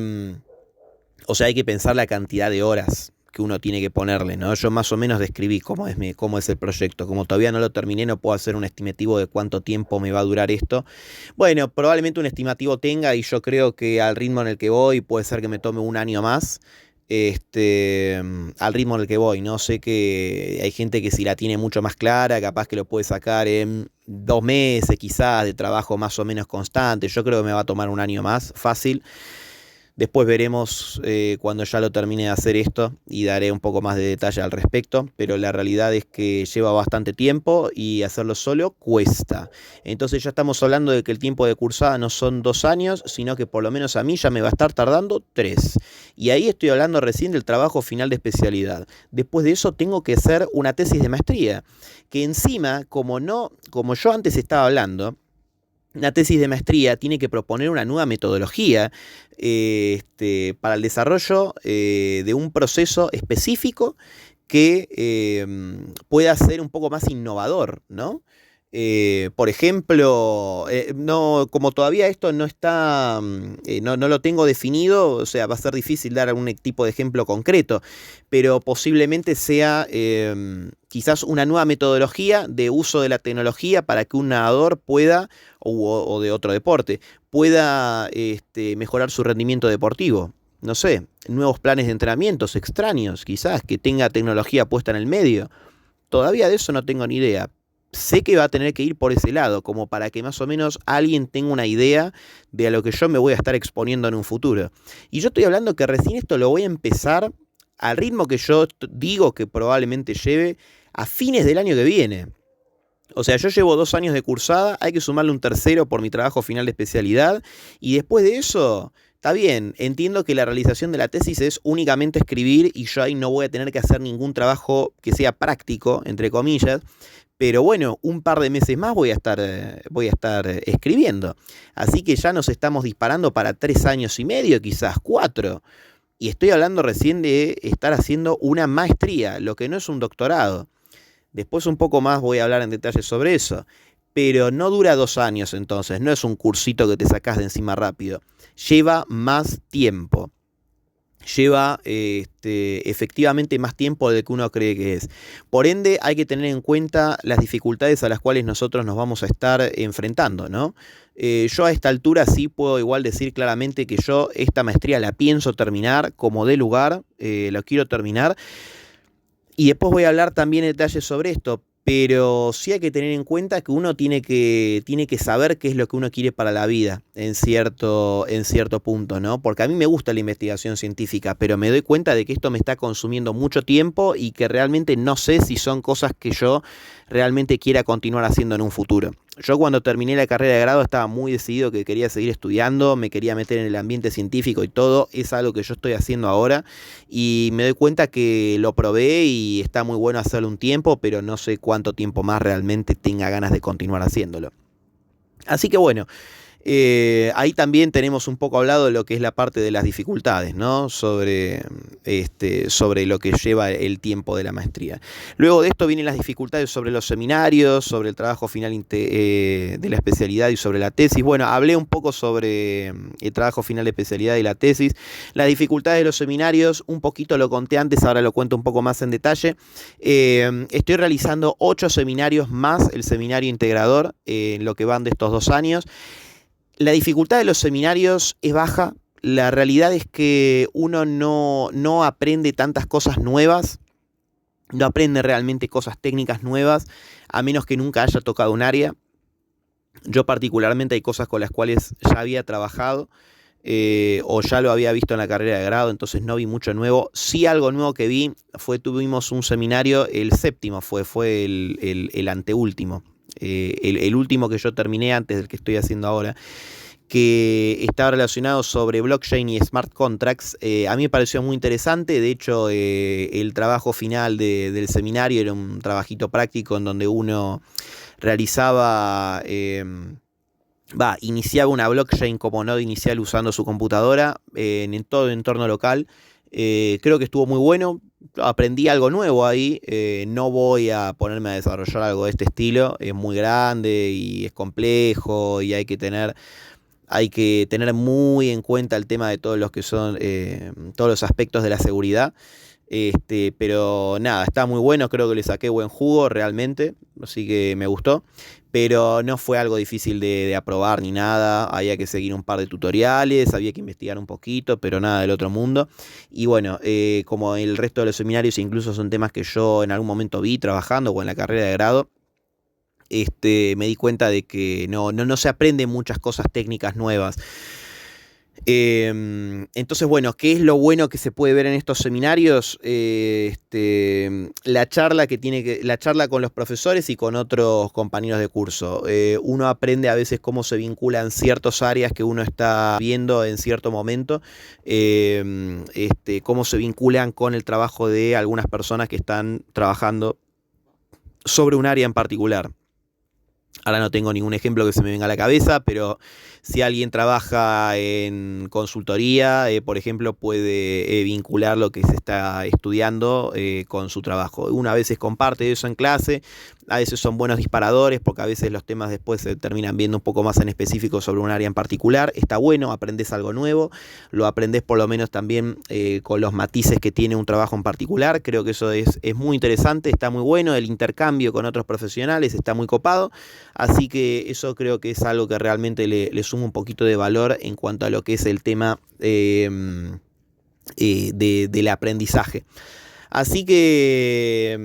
o sea, hay que pensar la cantidad de horas que uno tiene que ponerle, ¿no? Yo más o menos describí cómo es el proyecto. Como todavía no lo terminé, no puedo hacer un estimativo de cuánto tiempo me va a durar esto. Bueno, probablemente un estimativo tenga y yo creo que al ritmo en el que voy puede ser que me tome un año más. Al ritmo en el que voy, ¿no? Sé que hay gente que si la tiene mucho más clara, capaz que lo puede sacar en 2 meses quizás de trabajo más o menos constante. Yo creo que me va a tomar un año más, fácil. Después veremos cuando ya lo termine de hacer esto y daré un poco más de detalle al respecto, pero la realidad es que lleva bastante tiempo y hacerlo solo cuesta. Entonces ya estamos hablando de que el tiempo de cursada no son 2 años, sino que por lo menos a mí ya me va a estar tardando 3. Y ahí estoy hablando recién del trabajo final de especialidad. Después de eso tengo que hacer una tesis de maestría, que encima, como yo antes estaba hablando, una tesis de maestría tiene que proponer una nueva metodología para el desarrollo de un proceso específico que pueda ser un poco más innovador, ¿no? Por ejemplo, no, como todavía esto no está, no lo tengo definido, o sea, va a ser difícil dar algún tipo de ejemplo concreto, pero posiblemente sea quizás una nueva metodología de uso de la tecnología para que un nadador pueda, o de otro deporte, pueda mejorar su rendimiento deportivo. No sé, nuevos planes de entrenamientos extraños, quizás, que tenga tecnología puesta en el medio. Todavía de eso no tengo ni idea. Sé que va a tener que ir por ese lado, como para que más o menos alguien tenga una idea de a lo que yo me voy a estar exponiendo en un futuro. Y yo estoy hablando que recién esto lo voy a empezar al ritmo que yo digo que probablemente lleve a fines del año que viene. O sea, yo llevo 2 años de cursada, hay que sumarle un tercero por mi trabajo final de especialidad, y después de eso, está bien, entiendo que la realización de la tesis es únicamente escribir y yo ahí no voy a tener que hacer ningún trabajo que sea práctico, entre comillas, pero bueno, un par de meses más voy a estar escribiendo. Así que ya nos estamos disparando para 3 años y medio, quizás 4. Y estoy hablando recién de estar haciendo una maestría, lo que no es un doctorado. Después un poco más voy a hablar en detalle sobre eso. Pero no dura 2 años entonces, no es un cursito que te sacás de encima rápido. Lleva más tiempo. Lleva efectivamente más tiempo del que uno cree que es. Por ende, hay que tener en cuenta las dificultades a las cuales nosotros nos vamos a estar enfrentando, ¿no? Yo a esta altura sí puedo igual decir claramente que yo esta maestría la pienso terminar como dé lugar, lo quiero terminar. Y después voy a hablar también en detalle sobre esto, pero sí hay que tener en cuenta que uno tiene que saber qué es lo que uno quiere para la vida en cierto punto, ¿no? Porque a mí me gusta la investigación científica, pero me doy cuenta de que esto me está consumiendo mucho tiempo y que realmente no sé si son cosas que yo realmente quiera continuar haciendo en un futuro. Yo cuando terminé la carrera de grado estaba muy decidido que quería seguir estudiando, me quería meter en el ambiente científico y todo, es algo que yo estoy haciendo ahora y me doy cuenta que lo probé y está muy bueno hacerlo un tiempo, pero no sé cuánto tiempo más realmente tenga ganas de continuar haciéndolo. Así que bueno, ahí también tenemos un poco hablado de lo que es la parte de las dificultades, ¿no? Sobre lo que lleva el tiempo de la maestría. Luego de esto vienen las dificultades sobre los seminarios, sobre el trabajo final de la especialidad y sobre la tesis. Bueno, hablé un poco sobre el trabajo final de especialidad y la tesis. Las dificultades de los seminarios, un poquito lo conté antes, ahora lo cuento un poco más en detalle. Estoy realizando 8 seminarios más el seminario integrador en lo que van de estos 2 años. La dificultad de los seminarios es baja. La realidad es que uno no aprende tantas cosas nuevas, no aprende realmente cosas técnicas nuevas, a menos que nunca haya tocado un área. Yo particularmente hay cosas con las cuales ya había trabajado, o ya lo había visto en la carrera de grado, entonces no vi mucho nuevo. Sí, algo nuevo que vi tuvimos un seminario, el séptimo fue el anteúltimo, el último que yo terminé antes del que estoy haciendo ahora, que estaba relacionado sobre blockchain y smart contracts. A mí me pareció muy interesante. De hecho, el trabajo final del seminario era un trabajito práctico en donde uno realizaba, iniciaba una blockchain como nodo inicial usando su computadora en todo el entorno local. Creo que estuvo muy bueno. Aprendí algo nuevo ahí. No voy a ponerme a desarrollar algo de este estilo. Es muy grande y es complejo y hay que tener muy en cuenta el tema de todos los que son todos los aspectos de la seguridad. Pero nada, está muy bueno, creo que le saqué buen jugo realmente, así que me gustó. Pero no fue algo difícil de aprobar ni nada, había que seguir un par de tutoriales, había que investigar un poquito, pero nada del otro mundo. Y bueno, como el resto de los seminarios, incluso son temas que yo en algún momento vi trabajando o en la carrera de grado. Me di cuenta de que no se aprenden muchas cosas técnicas nuevas. Entonces, bueno, ¿qué es lo bueno que se puede ver en estos seminarios? La charla con los profesores y con otros compañeros de curso. Uno aprende a veces cómo se vinculan ciertas áreas que uno está viendo en cierto momento, cómo se vinculan con el trabajo de algunas personas que están trabajando sobre un área en particular. Ahora no tengo ningún ejemplo que se me venga a la cabeza, pero si alguien trabaja en consultoría, por ejemplo, puede vincular lo que se está estudiando con su trabajo. Una a veces comparte eso en clase, a veces son buenos disparadores, porque a veces los temas después se terminan viendo un poco más en específico sobre un área en particular. Está bueno, aprendes algo nuevo, lo aprendes por lo menos también con los matices que tiene un trabajo en particular. Creo que eso es muy interesante, está muy bueno, el intercambio con otros profesionales está muy copado. Así que eso creo que es algo que realmente le suma un poquito de valor en cuanto a lo que es el tema del aprendizaje. Así que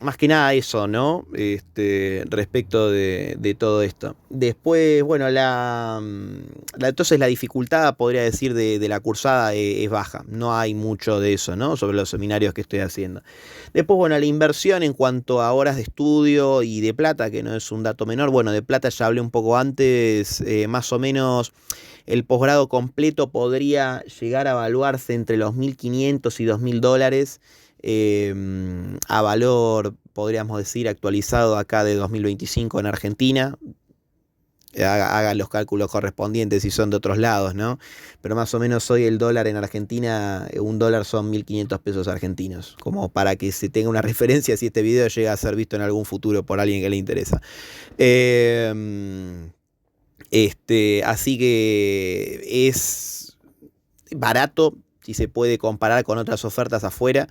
más que nada eso, ¿no? Respecto de todo esto. Después, bueno, entonces la dificultad, podría decir, de la cursada es baja. No hay mucho de eso, ¿no? Sobre los seminarios que estoy haciendo. Después, bueno, la inversión en cuanto a horas de estudio y de plata, que no es un dato menor. Bueno, de plata ya hablé un poco antes, más o menos. El posgrado completo podría llegar a evaluarse entre los $1.500 y $2.000. A valor, podríamos decir, actualizado acá de 2025 en Argentina. Hagan los cálculos correspondientes si son de otros lados, ¿no? Pero más o menos hoy el dólar en Argentina, un dólar son 1.500 pesos argentinos, como para que se tenga una referencia si este video llega a ser visto en algún futuro por alguien que le interesa. Así que es barato si se puede comparar con otras ofertas afuera.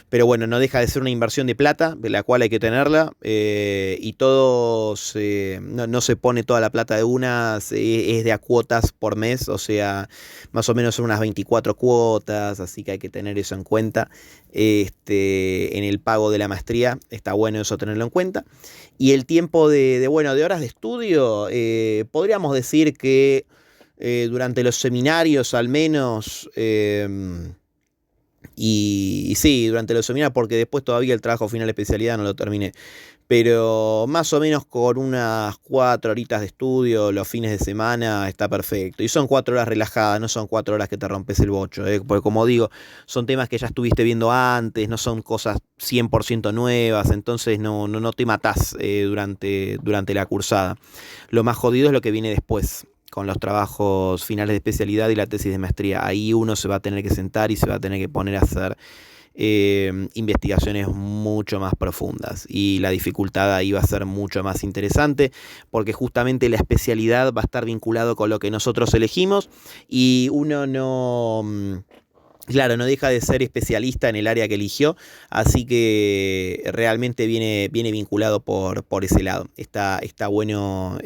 Pero bueno, no deja de ser una inversión de plata, de la cual hay que tenerla, y no se pone toda la plata de una, es de a cuotas por mes, o sea, más o menos son unas 24 cuotas, así que hay que tener eso en cuenta. En el pago de la maestría, está bueno eso tenerlo en cuenta. Y el tiempo de horas de estudio, podríamos decir que durante los seminarios al menos... Y sí, durante los seminarios, porque después todavía el trabajo final de especialidad no lo terminé. Pero más o menos con unas 4 horitas de estudio los fines de semana está perfecto. Y son 4 horas relajadas, no son 4 horas que te rompes el bocho. Porque como digo, son temas que ya estuviste viendo antes, no son cosas 100% nuevas, entonces no te matás durante la cursada. Lo más jodido es lo que viene después, con los trabajos finales de especialidad y la tesis de maestría. Ahí uno se va a tener que sentar y se va a tener que poner a hacer investigaciones mucho más profundas. Y la dificultad ahí va a ser mucho más interesante, porque justamente la especialidad va a estar vinculado con lo que nosotros elegimos y uno no... Claro, no deja de ser especialista en el área que eligió, así que realmente viene vinculado por ese lado. Está bueno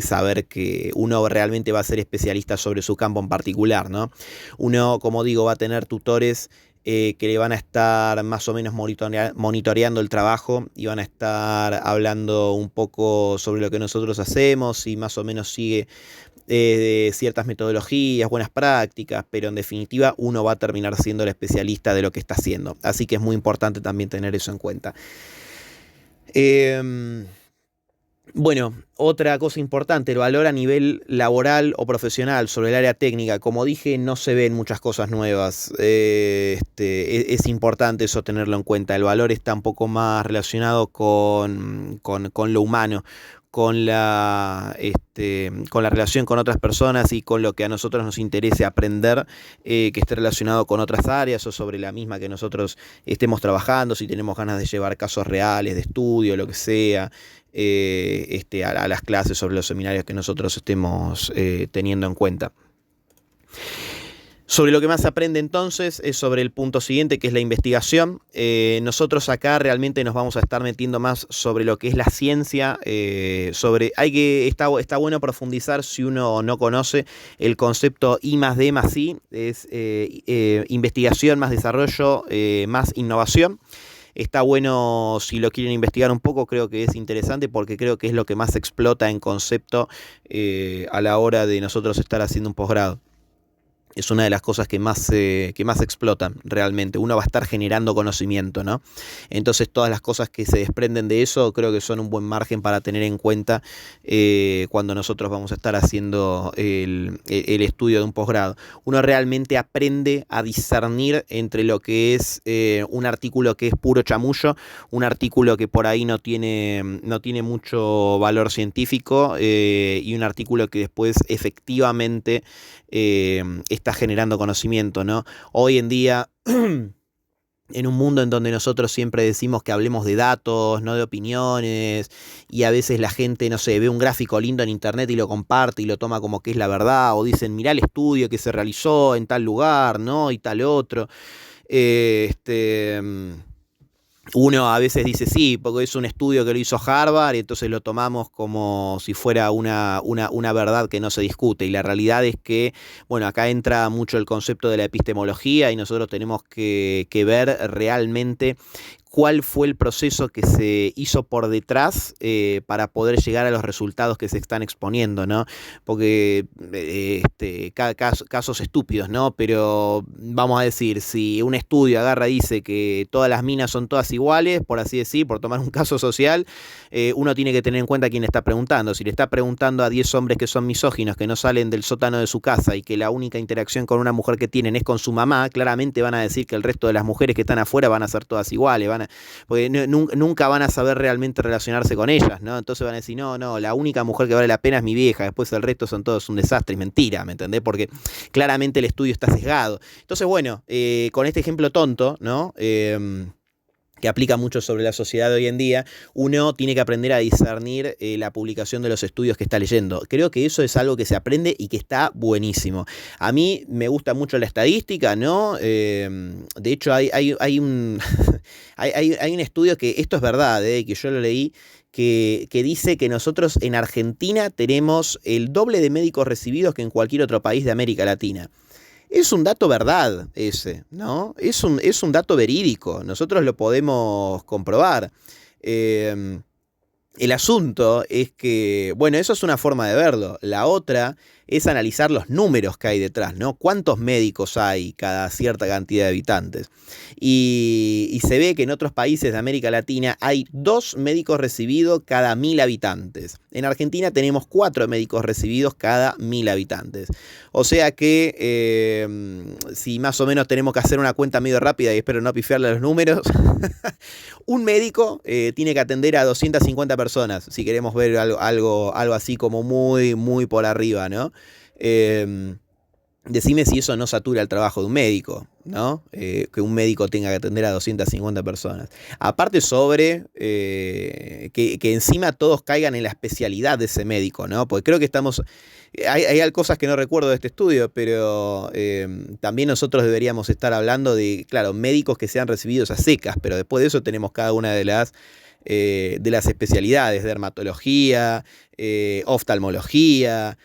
saber que uno realmente va a ser especialista sobre su campo en particular, ¿no? Uno, como digo, va a tener tutores que le van a estar más o menos monitoreando el trabajo y van a estar hablando un poco sobre lo que nosotros hacemos y más o menos sigue de ciertas metodologías, buenas prácticas, pero en definitiva uno va a terminar siendo el especialista de lo que está haciendo. Así que es muy importante también tener eso en cuenta. Bueno, otra cosa importante, el valor a nivel laboral o profesional sobre el área técnica. Como dije, no se ven muchas cosas nuevas. Es importante eso tenerlo en cuenta. El valor está un poco más relacionado con lo humano, con la relación con otras personas y con lo que a nosotros nos interese aprender, que esté relacionado con otras áreas o sobre la misma que nosotros estemos trabajando, si tenemos ganas de llevar casos reales de estudio, lo que sea, a las clases sobre los seminarios que nosotros estemos teniendo en cuenta. Sobre lo que más se aprende entonces es sobre el punto siguiente, que es la investigación. Nosotros acá realmente nos vamos a estar metiendo más sobre lo que es la ciencia. Está bueno profundizar si uno no conoce el concepto I+D+I, es investigación más desarrollo más innovación. Está bueno si lo quieren investigar un poco, creo que es interesante porque creo que es lo que más explota en concepto a la hora de nosotros estar haciendo un posgrado. Es una de las cosas que más explotan realmente. Uno va a estar generando conocimiento, ¿no? Entonces todas las cosas que se desprenden de eso creo que son un buen margen para tener en cuenta cuando nosotros vamos a estar haciendo el estudio de un posgrado. Uno realmente aprende a discernir entre lo que es un artículo que es puro chamullo, un artículo que por ahí no tiene mucho valor científico y un artículo que después efectivamente está generando conocimiento, ¿no? Hoy en día, en un mundo en donde nosotros siempre decimos que hablemos de datos, no de opiniones, y a veces la gente, no sé, ve un gráfico lindo en internet y lo comparte y lo toma como que es la verdad, o dicen, mirá el estudio que se realizó en tal lugar, ¿no? Y tal otro. Uno a veces dice sí, porque es un estudio que lo hizo Harvard y entonces lo tomamos como si fuera una verdad que no se discute. Y la realidad es que, bueno, acá entra mucho el concepto de la epistemología y nosotros tenemos que ver realmente cuál fue el proceso que se hizo por detrás para poder llegar a los resultados que se están exponiendo, ¿no? Porque casos estúpidos, ¿no? Pero vamos a decir, si un estudio agarra y dice que todas las minas son todas iguales, por así decir, por tomar un caso social, uno tiene que tener en cuenta a quién le está preguntando. Si le está preguntando a 10 hombres que son misóginos, que no salen del sótano de su casa y que la única interacción con una mujer que tienen es con su mamá, claramente van a decir que el resto de las mujeres que están afuera van a ser todas iguales, porque nunca van a saber realmente relacionarse con ellas, ¿no? Entonces van a decir, no, la única mujer que vale la pena es mi vieja, después el resto son todos un desastre, y mentira, ¿me entendés? Porque claramente el estudio está sesgado. Entonces, bueno, con este ejemplo tonto, ¿no? Que aplica mucho sobre la sociedad de hoy en día, uno tiene que aprender a discernir la publicación de los estudios que está leyendo. Creo que eso es algo que se aprende y que está buenísimo. A mí me gusta mucho la estadística, ¿no? De hecho, hay un hay un estudio que, esto es verdad, que yo lo leí, que dice que nosotros en Argentina tenemos el doble de médicos recibidos que en cualquier otro país de América Latina. Es un dato verdad ese, ¿no? Es un dato verídico, nosotros lo podemos comprobar. El asunto es que, bueno, eso es una forma de verlo. La otra es analizar los números que hay detrás, ¿no? ¿Cuántos médicos hay cada cierta cantidad de habitantes? Y se ve que en otros países de América Latina hay 2 médicos recibidos cada 1000 habitantes. En Argentina tenemos 4 médicos recibidos cada 1000 habitantes. O sea que si más o menos tenemos que hacer una cuenta medio rápida y espero no pifiarle los números, un médico tiene que atender a 250 personas, si queremos ver algo así como muy, muy por arriba, ¿no? Decime si eso no satura el trabajo de un médico, ¿no? Que un médico tenga que atender a 250 personas. Aparte sobre que encima todos caigan en la especialidad de ese médico, ¿no? Porque creo que estamos... Hay cosas que no recuerdo de este estudio, pero también nosotros deberíamos estar hablando de, claro, médicos que sean recibidos a secas, pero después de eso tenemos cada una de las especialidades, dermatología, oftalmología,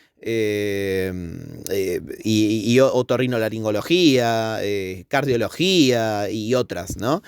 y otorrinolaringología, cardiología y otras, ¿no?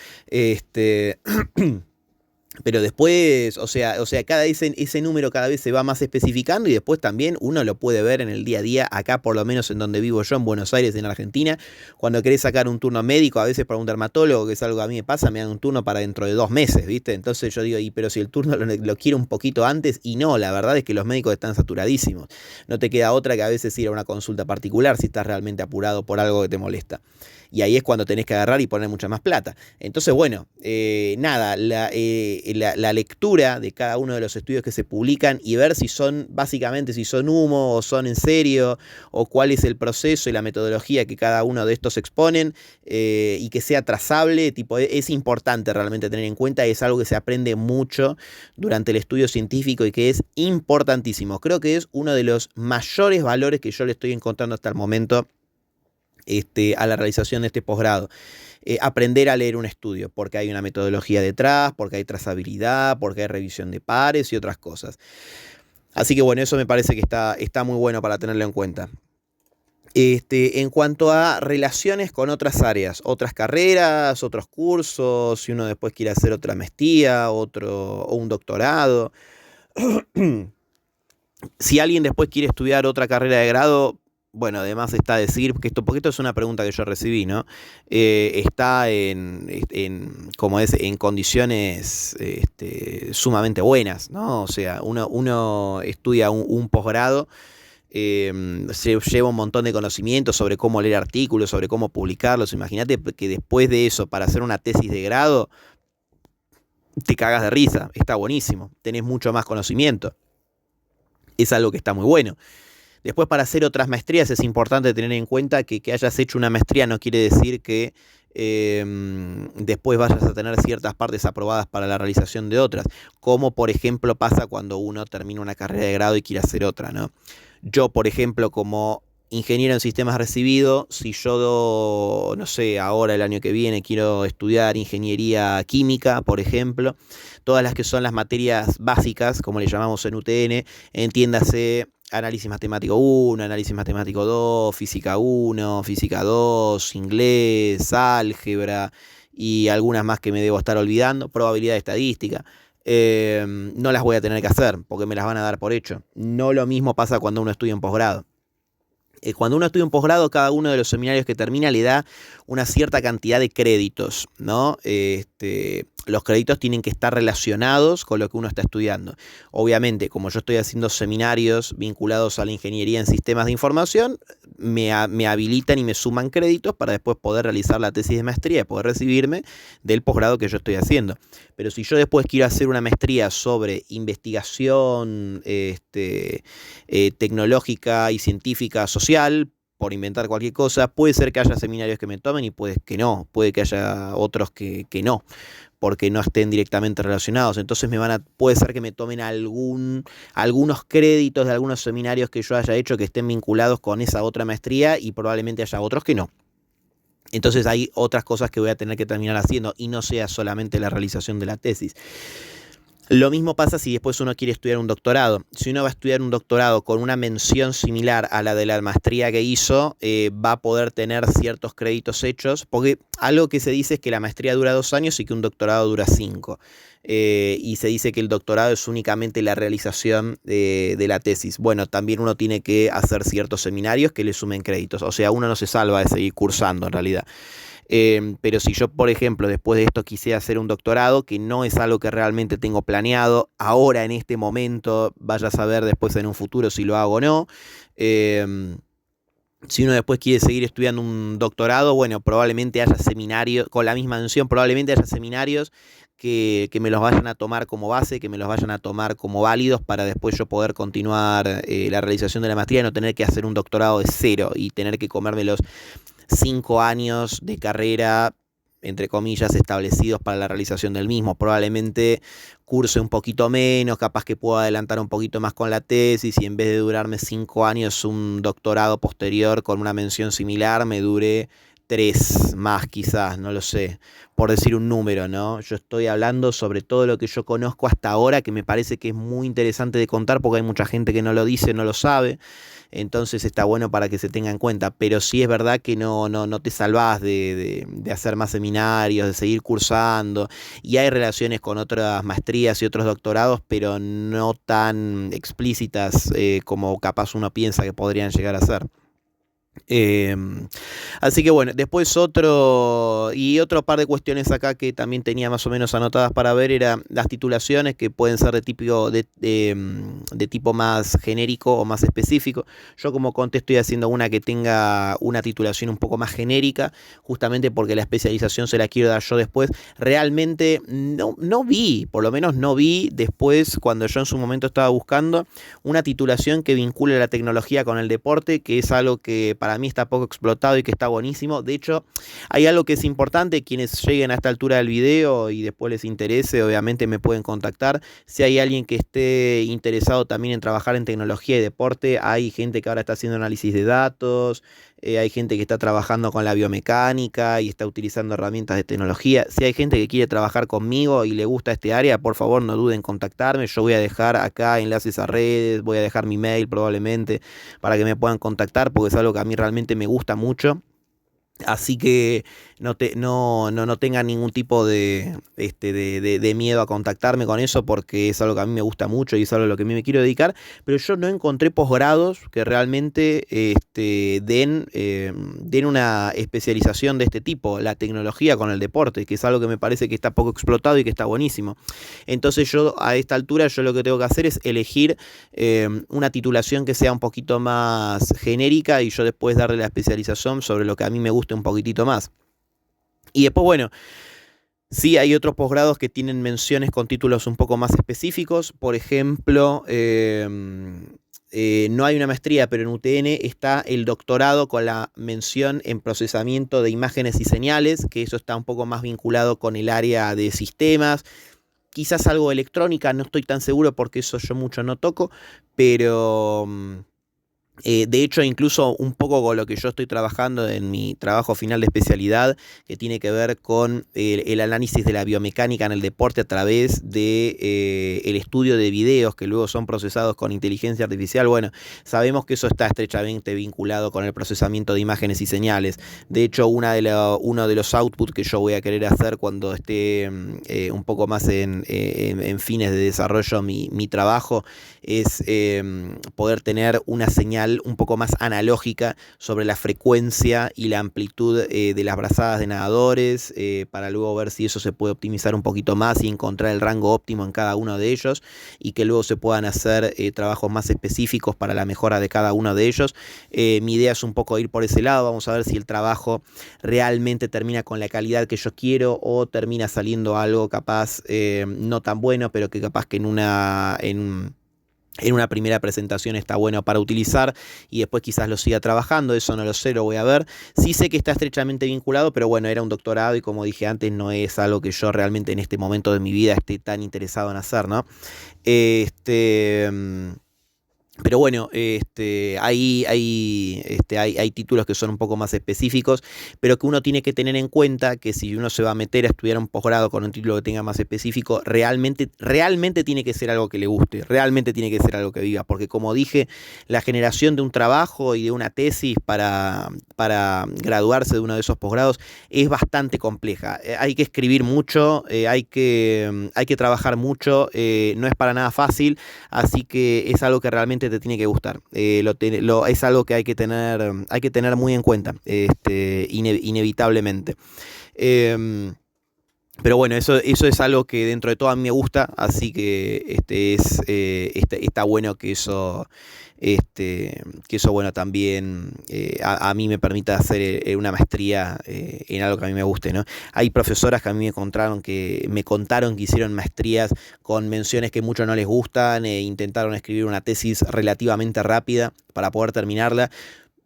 Pero después, o sea, ese número cada vez se va más especificando y después también uno lo puede ver en el día a día, acá por lo menos en donde vivo yo, en Buenos Aires, en Argentina, cuando querés sacar un turno médico, a veces para un dermatólogo, que es algo que a mí me pasa, me dan un turno para dentro de 2 meses, ¿viste? Entonces yo digo, pero si el turno lo quiero un poquito antes, y no, la verdad es que los médicos están saturadísimos. No te queda otra que a veces ir a una consulta particular si estás realmente apurado por algo que te molesta. Y ahí es cuando tenés que agarrar y poner mucha más plata. Entonces, bueno, nada, la lectura de cada uno de los estudios que se publican y ver si son, básicamente, si son humo o son en serio, o cuál es el proceso y la metodología que cada uno de estos exponen, y que sea trazable, tipo, es importante realmente tener en cuenta, es algo que se aprende mucho durante el estudio científico y que es importantísimo. Creo que es uno de los mayores valores que yo le estoy encontrando hasta el momento a la realización de este posgrado. Aprender a leer un estudio, porque hay una metodología detrás, porque hay trazabilidad, porque hay revisión de pares y otras cosas. Así que bueno, eso me parece que está muy bueno para tenerlo en cuenta. En cuanto a relaciones con otras áreas, otras carreras, otros cursos, si uno después quiere hacer otra maestría, o un doctorado. Si alguien después quiere estudiar otra carrera de grado, bueno, además está decir, porque esto es una pregunta que yo recibí, ¿no? Está como es, en condiciones sumamente buenas, ¿no? O sea, uno estudia un posgrado, se lleva un montón de conocimientos sobre cómo leer artículos, sobre cómo publicarlos. Imagínate que después de eso, para hacer una tesis de grado, te cagas de risa, está buenísimo, tenés mucho más conocimiento. Es algo que está muy bueno. Después, para hacer otras maestrías es importante tener en cuenta que hayas hecho una maestría no quiere decir que después vayas a tener ciertas partes aprobadas para la realización de otras, como por ejemplo pasa cuando uno termina una carrera de grado y quiere hacer otra, ¿no? Yo, por ejemplo, como ingeniero en sistemas recibido, si yo, no sé, ahora el año que viene quiero estudiar ingeniería química, por ejemplo, todas las que son las materias básicas, como le llamamos en UTN, entiéndase análisis matemático 1, análisis matemático 2, física 1, física 2, inglés, álgebra y algunas más que me debo estar olvidando, probabilidad estadística. No las voy a tener que hacer porque me las van a dar por hecho. No lo mismo pasa cuando uno estudia en posgrado. Cuando uno estudia un posgrado, cada uno de los seminarios que termina le da una cierta cantidad de créditos, ¿no? Los créditos tienen que estar relacionados con lo que uno está estudiando. Obviamente, como yo estoy haciendo seminarios vinculados a la ingeniería en sistemas de información, me habilitan y me suman créditos para después poder realizar la tesis de maestría y poder recibirme del posgrado que yo estoy haciendo. Pero si yo después quiero hacer una maestría sobre investigación tecnológica y científica social, por inventar cualquier cosa, puede ser que haya seminarios que me tomen y puede que no, puede que haya otros que no, porque no estén directamente relacionados. Entonces puede ser que me tomen algunos créditos de algunos seminarios que yo haya hecho que estén vinculados con esa otra maestría y probablemente haya otros que no. Entonces hay otras cosas que voy a tener que terminar haciendo y no sea solamente la realización de la tesis. Lo mismo pasa si después uno quiere estudiar un doctorado. Si uno va a estudiar un doctorado con una mención similar a la de la maestría que hizo, va a poder tener ciertos créditos hechos, porque algo que se dice es que la maestría dura 2 años y que un doctorado dura 5. Y se dice que el doctorado es únicamente la realización de la tesis. Bueno, también uno tiene que hacer ciertos seminarios que le sumen créditos. O sea, uno no se salva de seguir cursando en realidad. Pero si yo, por ejemplo, después de esto quisiera hacer un doctorado, que no es algo que realmente tengo planeado, ahora en este momento, vaya a saber después en un futuro si lo hago o no. Si uno después quiere seguir estudiando un doctorado, bueno, probablemente haya seminarios, con la misma mención, probablemente haya seminarios que me los vayan a tomar como base, que me los vayan a tomar como válidos para después yo poder continuar la realización de la maestría y no tener que hacer un doctorado de cero y tener que comerme los 5 años de carrera, entre comillas, establecidos para la realización del mismo. Probablemente curse un poquito menos, capaz que pueda adelantar un poquito más con la tesis y en vez de durarme 5 años un doctorado posterior con una mención similar, me dure 3 más quizás, no lo sé, por decir un número, ¿no? Yo estoy hablando sobre todo lo que yo conozco hasta ahora, que me parece que es muy interesante de contar porque hay mucha gente que no lo dice, no lo sabe, entonces está bueno para que se tenga en cuenta, pero sí es verdad que no te salvás de hacer más seminarios, de seguir cursando, y hay relaciones con otras maestrías y otros doctorados, pero no tan explícitas como capaz uno piensa que podrían llegar a ser. Eh, Así que bueno, después otro par de cuestiones acá que también tenía más o menos anotadas para ver era las titulaciones que pueden ser de tipo más genérico o más específico. Yo como conté estoy haciendo una que tenga una titulación un poco más genérica, justamente porque la especialización se la quiero dar yo después. Realmente no vi, por lo menos no vi después cuando yo en su momento estaba buscando una titulación que vincule la tecnología con el deporte, que es algo que para mí está poco explotado y que está buenísimo. De hecho, hay algo que es importante, quienes lleguen a esta altura del video y después les interese, obviamente me pueden contactar. Si hay alguien que esté interesado también en trabajar en tecnología y deporte, hay gente que ahora está haciendo análisis de datos, hay gente que está trabajando con la biomecánica y está utilizando herramientas de tecnología. Si hay gente que quiere trabajar conmigo y le gusta este área, por favor no duden en contactarme. Yo voy a dejar acá enlaces a redes, voy a dejar mi mail probablemente para que me puedan contactar porque es algo que a mí realmente me gusta mucho. Así que no tengan ningún tipo de miedo a contactarme con eso porque es algo que a mí me gusta mucho y es algo a lo que a mí me quiero dedicar. Pero yo no encontré posgrados que realmente den una especialización de este tipo, la tecnología con el deporte, que es algo que me parece que está poco explotado y que está buenísimo. Entonces yo a esta altura yo lo que tengo que hacer es elegir una titulación que sea un poquito más genérica y yo después darle la especialización sobre lo que a mí me gusta un poquitito más. Y después, bueno, sí hay otros posgrados que tienen menciones con títulos un poco más específicos. Por ejemplo, no hay una maestría, pero en UTN está el doctorado con la mención en procesamiento de imágenes y señales, que eso está un poco más vinculado con el área de sistemas. Quizás algo de electrónica, no estoy tan seguro porque eso yo mucho no toco, pero de hecho, incluso un poco con lo que yo estoy trabajando en mi trabajo final de especialidad, que tiene que ver con el análisis de la biomecánica en el deporte a través de el estudio de videos que luego son procesados con inteligencia artificial. Bueno, sabemos que eso está estrechamente vinculado con el procesamiento de imágenes y señales. De hecho, uno de los outputs que yo voy a querer hacer cuando esté un poco más en fines de desarrollo mi trabajo es poder tener una señal un poco más analógica sobre la frecuencia y la amplitud de las brazadas de nadadores, para luego ver si eso se puede optimizar un poquito más y encontrar el rango óptimo en cada uno de ellos y que luego se puedan hacer trabajos más específicos para la mejora de cada uno de ellos. Mi idea es un poco ir por ese lado, vamos a ver si el trabajo realmente termina con la calidad que yo quiero o termina saliendo algo capaz no tan bueno, pero que capaz que en una primera presentación está bueno para utilizar y después quizás lo siga trabajando, eso no lo sé, lo voy a ver. Sí sé que está estrechamente vinculado, pero bueno, era un doctorado y como dije antes, no es algo que yo realmente en este momento de mi vida esté tan interesado en hacer, ¿no? Pero bueno, hay títulos que son un poco más específicos, pero que uno tiene que tener en cuenta que si uno se va a meter a estudiar un posgrado con un título que tenga más específico, realmente tiene que ser algo que le guste, realmente tiene que ser algo que viva, porque como dije, la generación de un trabajo y de una tesis para graduarse de uno de esos posgrados es bastante compleja. Hay que escribir mucho, hay que trabajar mucho, no es para nada fácil, así que es algo que realmente te tiene que gustar. Es algo que hay que tener muy en cuenta, inevitablemente. Pero bueno, eso es algo que dentro de todo a mí me gusta, así que está bueno que eso bueno, también a mí me permita hacer una maestría en algo que a mí me guste, ¿no? Hay profesoras que a mí me contaron que hicieron maestrías con menciones que mucho no les gustan, intentaron escribir una tesis relativamente rápida para poder terminarla.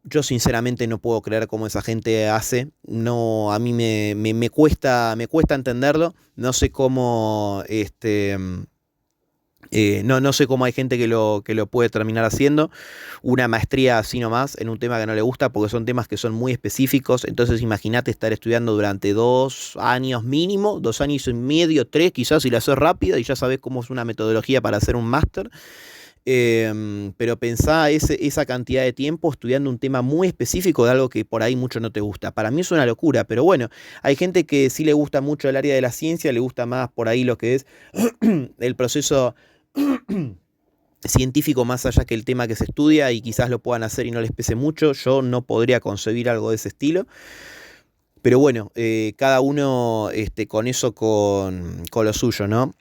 Yo sinceramente no puedo creer cómo esa gente hace. No, a mí me cuesta entenderlo. No sé cómo No sé cómo hay gente que lo puede terminar haciendo. Una maestría así nomás en un tema que no le gusta, porque son temas que son muy específicos. Entonces imagínate estar estudiando durante 2 años mínimo, 2 años y medio, 3, quizás si la haces rápida y ya sabes cómo es una metodología para hacer un máster. Pero pensá esa cantidad de tiempo estudiando un tema muy específico de algo que por ahí mucho no te gusta. Para mí es una locura, pero bueno, hay gente que sí le gusta mucho el área de la ciencia, le gusta más por ahí lo que es el proceso científico más allá que el tema que se estudia y quizás lo puedan hacer y no les pese mucho. Yo no podría concebir algo de ese estilo. Pero bueno, cada uno con eso, con lo suyo, ¿no?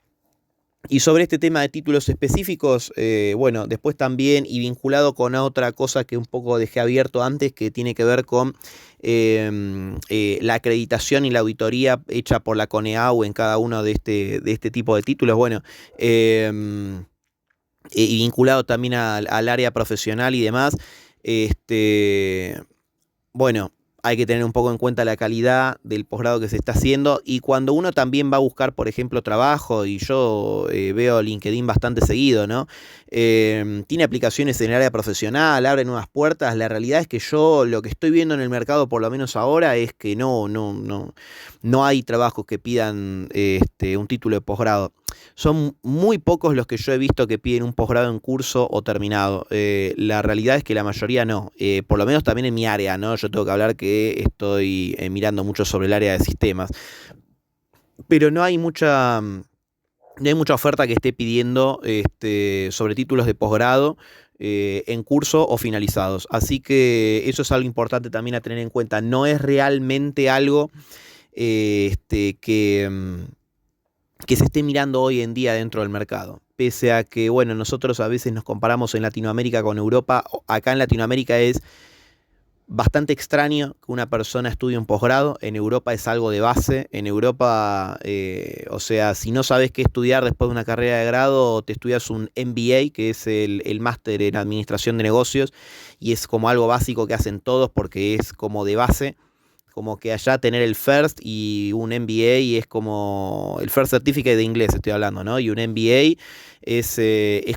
Y sobre este tema de títulos específicos, bueno, después también y vinculado con otra cosa que un poco dejé abierto antes, que tiene que ver con la acreditación y la auditoría hecha por la CONEAU en cada uno de este tipo de títulos. Bueno, y vinculado también al área profesional y demás. Este, bueno, hay que tener un poco en cuenta la calidad del posgrado que se está haciendo y cuando uno también va a buscar, por ejemplo, trabajo, y yo veo LinkedIn bastante seguido, ¿no? Tiene aplicaciones en el área profesional, abre nuevas puertas. La realidad es que yo lo que estoy viendo en el mercado, por lo menos ahora, es que no hay trabajos que pidan un título de posgrado. Son muy pocos los que yo he visto que piden un posgrado en curso o terminado. La realidad es que la mayoría no. Por lo menos también en mi área, ¿no? Yo tengo que hablar que estoy mirando mucho sobre el área de sistemas. Pero no hay mucha oferta que esté pidiendo sobre títulos de posgrado en curso o finalizados. Así que eso es algo importante también a tener en cuenta. No es realmente algo que se esté mirando hoy en día dentro del mercado. Pese a que, bueno, nosotros a veces nos comparamos en Latinoamérica con Europa. Acá en Latinoamérica es bastante extraño que una persona estudie un posgrado. En Europa es algo de base. En Europa, o sea, si no sabes qué estudiar después de una carrera de grado, te estudias un MBA, que es el máster en administración de negocios, y es como algo básico que hacen todos porque es como de base. Como que allá tener el FIRST y un MBA es como el First Certificate de inglés, estoy hablando, ¿no? Y un MBA es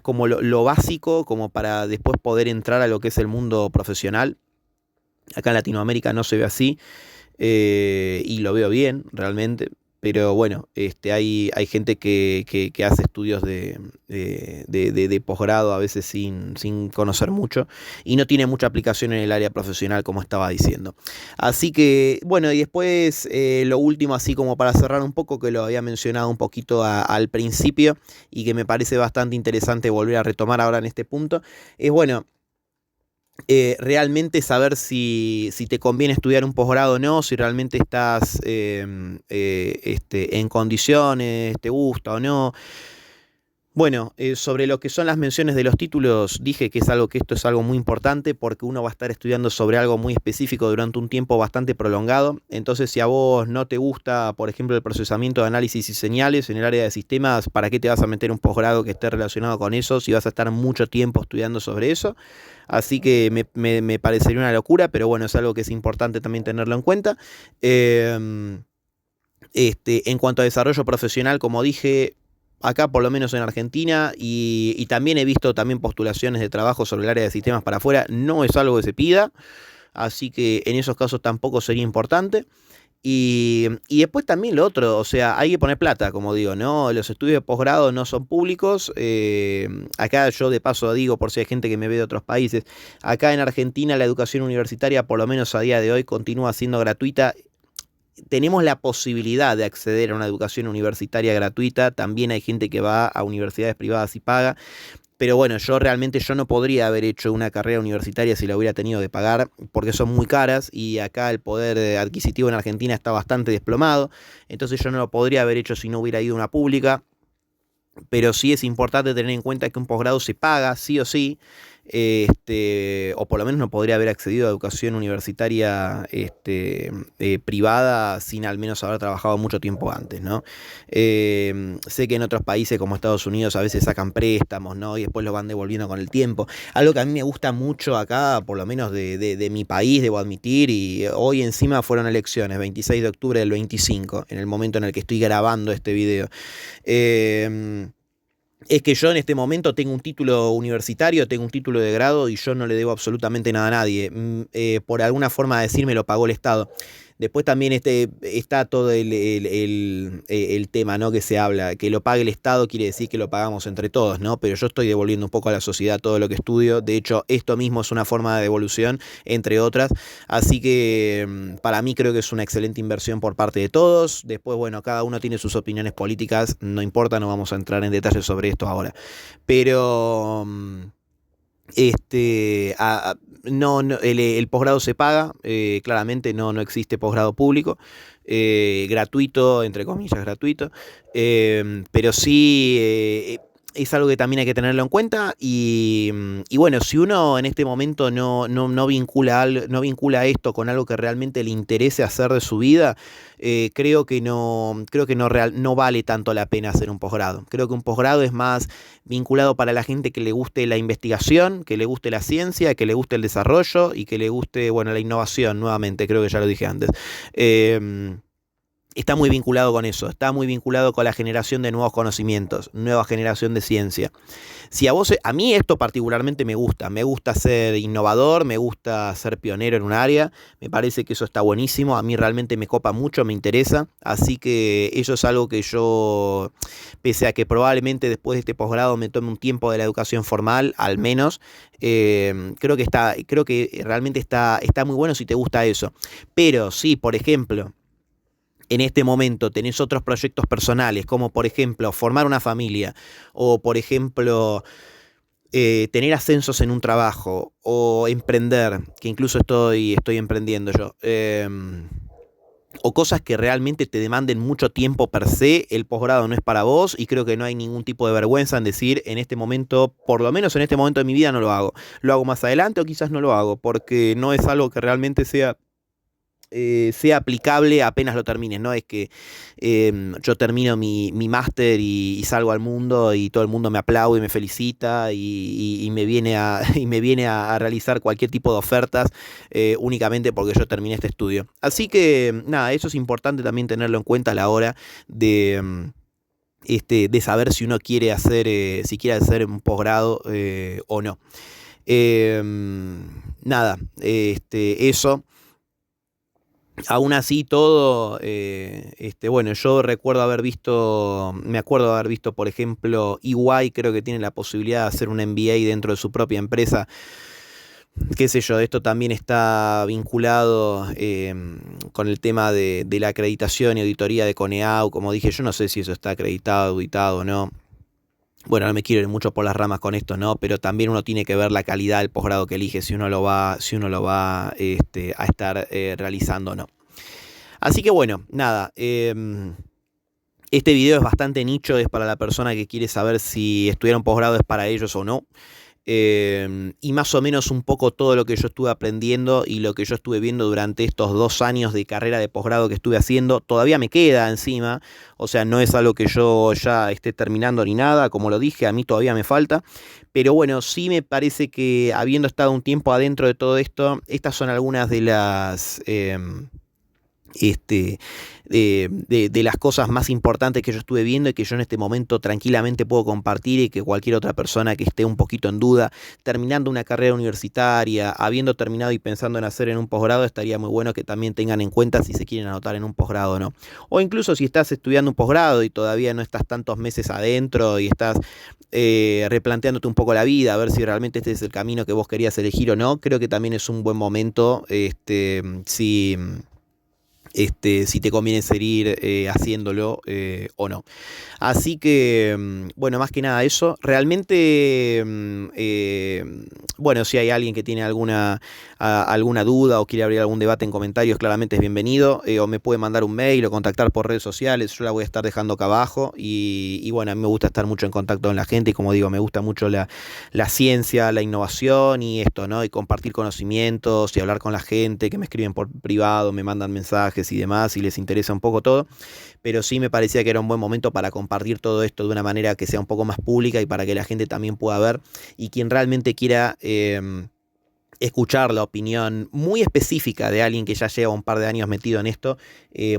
como lo básico como para después poder entrar a lo que es el mundo profesional. Acá en Latinoamérica no se ve así, y lo veo bien realmente. Pero bueno, hay gente que hace estudios de posgrado a veces sin conocer mucho y no tiene mucha aplicación en el área profesional, como estaba diciendo. Así que, bueno, y después lo último, así como para cerrar un poco, que lo había mencionado un poquito al principio y que me parece bastante interesante volver a retomar ahora en este punto, es bueno. Realmente saber si te conviene estudiar un posgrado o no, si realmente estás en condiciones, te gusta o no. Bueno, sobre lo que son las menciones de los títulos, dije que esto es algo muy importante porque uno va a estar estudiando sobre algo muy específico durante un tiempo bastante prolongado. Entonces, si a vos no te gusta, por ejemplo, el procesamiento de análisis y señales en el área de sistemas, ¿para qué te vas a meter un posgrado que esté relacionado con eso si vas a estar mucho tiempo estudiando sobre eso? Así que me parecería una locura, pero bueno, es algo que es importante también tenerlo en cuenta. En cuanto a desarrollo profesional, como dije, acá por lo menos en Argentina, y también he visto también postulaciones de trabajo sobre el área de sistemas para afuera, no es algo que se pida, así que en esos casos tampoco sería importante. Y después también lo otro, o sea, hay que poner plata, como digo, ¿no? Los estudios de posgrado no son públicos. Acá yo de paso digo, por si hay gente que me ve de otros países, acá en Argentina la educación universitaria, por lo menos a día de hoy, continúa siendo gratuita. Tenemos la posibilidad de acceder a una educación universitaria gratuita. También hay gente que va a universidades privadas y paga. Pero bueno, yo no podría haber hecho una carrera universitaria si la hubiera tenido que pagar, porque son muy caras y acá el poder adquisitivo en Argentina está bastante desplomado. Entonces yo no lo podría haber hecho si no hubiera ido a una pública. Pero sí es importante tener en cuenta que un posgrado se paga, sí o sí, o por lo menos no podría haber accedido a educación universitaria privada sin al menos haber trabajado mucho tiempo antes, ¿no? Sé que en otros países como Estados Unidos a veces sacan préstamos, ¿no? Y después lo van devolviendo con el tiempo. Algo que a mí me gusta mucho acá, por lo menos de mi país, debo admitir, y hoy encima fueron elecciones, 26 de octubre del 25, en el momento en el que estoy grabando este video. es que yo en este momento tengo un título universitario, tengo un título de grado y yo no le debo absolutamente nada a nadie. Por alguna forma de decir, me lo pagó el Estado. Después también está todo el tema, ¿no? Que se habla, que lo pague el Estado quiere decir que lo pagamos entre todos, ¿no? Pero yo estoy devolviendo un poco a la sociedad todo lo que estudio. De hecho, esto mismo es una forma de devolución, entre otras. Así que para mí creo que es una excelente inversión por parte de todos. Después, bueno, cada uno tiene sus opiniones políticas, no importa, no vamos a entrar en detalles sobre esto ahora. Pero no, no, el posgrado se paga, claramente no existe posgrado público, gratuito, entre comillas, gratuito, pero sí es algo que también hay que tenerlo en cuenta y bueno, si uno en este momento no vincula esto con algo que realmente le interese hacer de su vida, creo que no vale tanto la pena hacer un posgrado. Creo que un posgrado es más vinculado para la gente que le guste la investigación, que le guste la ciencia, que le guste el desarrollo y que le guste, bueno, la innovación, nuevamente, creo que ya lo dije antes. Está muy vinculado con eso, está muy vinculado con la generación de nuevos conocimientos, nueva generación de ciencia. Si a vos, a mí esto particularmente me gusta ser innovador, me gusta ser pionero en un área, me parece que eso está buenísimo, a mí realmente me copa mucho, me interesa, así que eso es algo que yo, pese a que probablemente después de este posgrado me tome un tiempo de la educación formal, al menos, creo que realmente está muy bueno si te gusta eso. Pero si, por ejemplo, en este momento tenés otros proyectos personales, como por ejemplo formar una familia, o por ejemplo tener ascensos en un trabajo, o emprender, que incluso estoy emprendiendo yo, o cosas que realmente te demanden mucho tiempo per se, el posgrado no es para vos y creo que no hay ningún tipo de vergüenza en decir en este momento, por lo menos en este momento de mi vida no lo hago. Lo hago más adelante o quizás no lo hago, porque no es algo que realmente sea aplicable apenas lo termines, no es que yo termino mi máster y salgo al mundo y todo el mundo me aplaude y me felicita y me viene y me viene a realizar cualquier tipo de ofertas únicamente porque yo terminé este estudio. Así que nada, eso es importante también tenerlo en cuenta a la hora de saber si uno quiere si quiere hacer un posgrado o no. Eh, nada, eso. Aún así todo, bueno, me acuerdo haber visto, por ejemplo, EY creo que tiene la posibilidad de hacer un MBA dentro de su propia empresa, qué sé yo, esto también está vinculado con el tema de la acreditación y auditoría de CONEAU, como dije, yo no sé si eso está acreditado, auditado o no. Bueno, no me quiero ir mucho por las ramas con esto, ¿no? Pero también uno tiene que ver la calidad del posgrado que elige, si uno lo va a estar realizando o no. Así que bueno, nada. Este video es bastante nicho, es para la persona que quiere saber si estudiar un posgrado es para ellos o no. Y más o menos un poco todo lo que yo estuve aprendiendo y lo que yo estuve viendo durante estos 2 años de carrera de posgrado que estuve haciendo, todavía me queda encima, o sea, no es algo que yo ya esté terminando ni nada, como lo dije, a mí todavía me falta, pero bueno, sí me parece que habiendo estado un tiempo adentro de todo esto, estas son algunas de las este, de las cosas más importantes que yo estuve viendo y que yo en este momento tranquilamente puedo compartir y que cualquier otra persona que esté un poquito en duda, terminando una carrera universitaria, habiendo terminado y pensando en hacer en un posgrado, estaría muy bueno que también tengan en cuenta si se quieren anotar en un posgrado o no. O incluso si estás estudiando un posgrado y todavía no estás tantos meses adentro y estás replanteándote un poco la vida, a ver si realmente este es el camino que vos querías elegir o no, creo que también es un buen momento si te conviene seguir haciéndolo o no. Así que, bueno, más que nada eso. Realmente, bueno, si hay alguien que tiene alguna duda o quiere abrir algún debate en comentarios, claramente es bienvenido. O me puede mandar un mail o contactar por redes sociales. Yo la voy a estar dejando acá abajo. Y bueno, a mí me gusta estar mucho en contacto con la gente. Y como digo, me gusta mucho la ciencia, la innovación y esto, ¿no? Y compartir conocimientos y hablar con la gente que me escriben por privado, me mandan mensajes y demás, y les interesa un poco todo, pero sí me parecía que era un buen momento para compartir todo esto de una manera que sea un poco más pública y para que la gente también pueda ver, y quien realmente quiera escuchar la opinión muy específica de alguien que ya lleva un par de años metido en esto,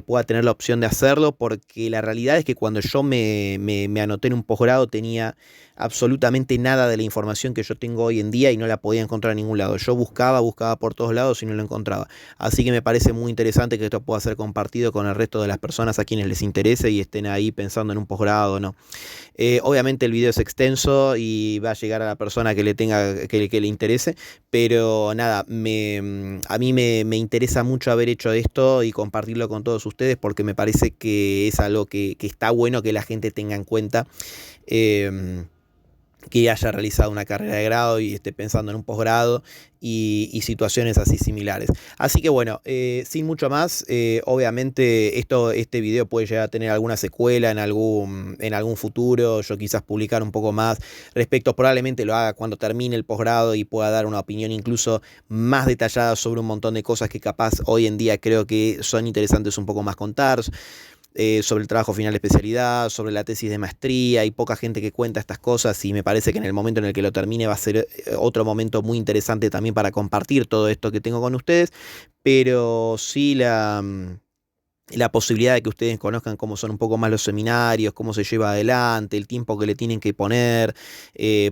pueda tener la opción de hacerlo, porque la realidad es que cuando yo me anoté en un posgrado tenía absolutamente nada de la información que yo tengo hoy en día y no la podía encontrar en ningún lado. Yo buscaba por todos lados y no lo encontraba. Así que me parece muy interesante que esto pueda ser compartido con el resto de las personas a quienes les interese y estén ahí pensando en un posgrado, ¿no? Obviamente el video es extenso y va a llegar a la persona que le que le interese, pero nada, a mí me interesa mucho haber hecho esto y compartirlo con todos ustedes, porque me parece que es algo que está bueno que la gente tenga en cuenta. Que haya realizado una carrera de grado y esté pensando en un posgrado y situaciones así similares. Así que bueno, sin mucho más, obviamente este video puede llegar a tener alguna secuela en algún futuro. Yo quizás publicar un poco más respecto, probablemente lo haga cuando termine el posgrado y pueda dar una opinión incluso más detallada sobre un montón de cosas que capaz hoy en día creo que son interesantes un poco más contar. Sobre el trabajo final de especialidad, sobre la tesis de maestría. Hay poca gente que cuenta estas cosas y me parece que en el momento en el que lo termine va a ser otro momento muy interesante también para compartir todo esto que tengo con ustedes, pero sí la posibilidad de que ustedes conozcan cómo son un poco más los seminarios, cómo se lleva adelante, el tiempo que le tienen que poner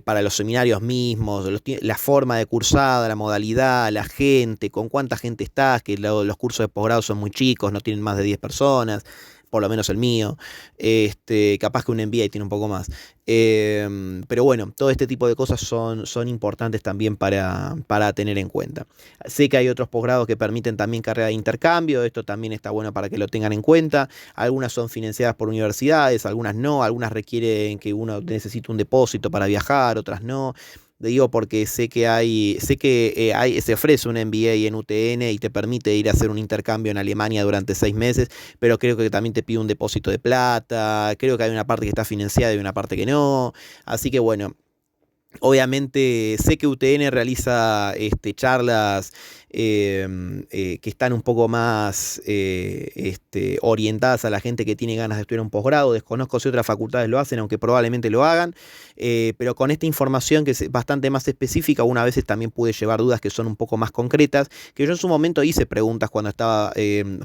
para los seminarios mismos, la forma de cursada, la modalidad, la gente, con cuánta gente estás, que los cursos de posgrado son muy chicos, no tienen más de 10 personas, por lo menos el mío, capaz que un MBA tiene un poco más. Pero bueno, todo este tipo de cosas son importantes también para tener en cuenta. Sé que hay otros posgrados que permiten también carrera de intercambio, esto también está bueno para que lo tengan en cuenta. Algunas son financiadas por universidades, algunas no, algunas requieren que uno necesite un depósito para viajar, otras no. Le digo porque sé que se ofrece un MBA en UTN y te permite ir a hacer un intercambio en Alemania durante 6 meses, pero creo que también te pide un depósito de plata, creo que hay una parte que está financiada y una parte que no, así que bueno. Obviamente sé que UTN realiza charlas que están un poco más orientadas a la gente que tiene ganas de estudiar un posgrado. Desconozco si otras facultades lo hacen, aunque probablemente lo hagan, pero con esta información que es bastante más específica, una vez también pude llevar dudas que son un poco más concretas, que yo en su momento hice preguntas cuando estaba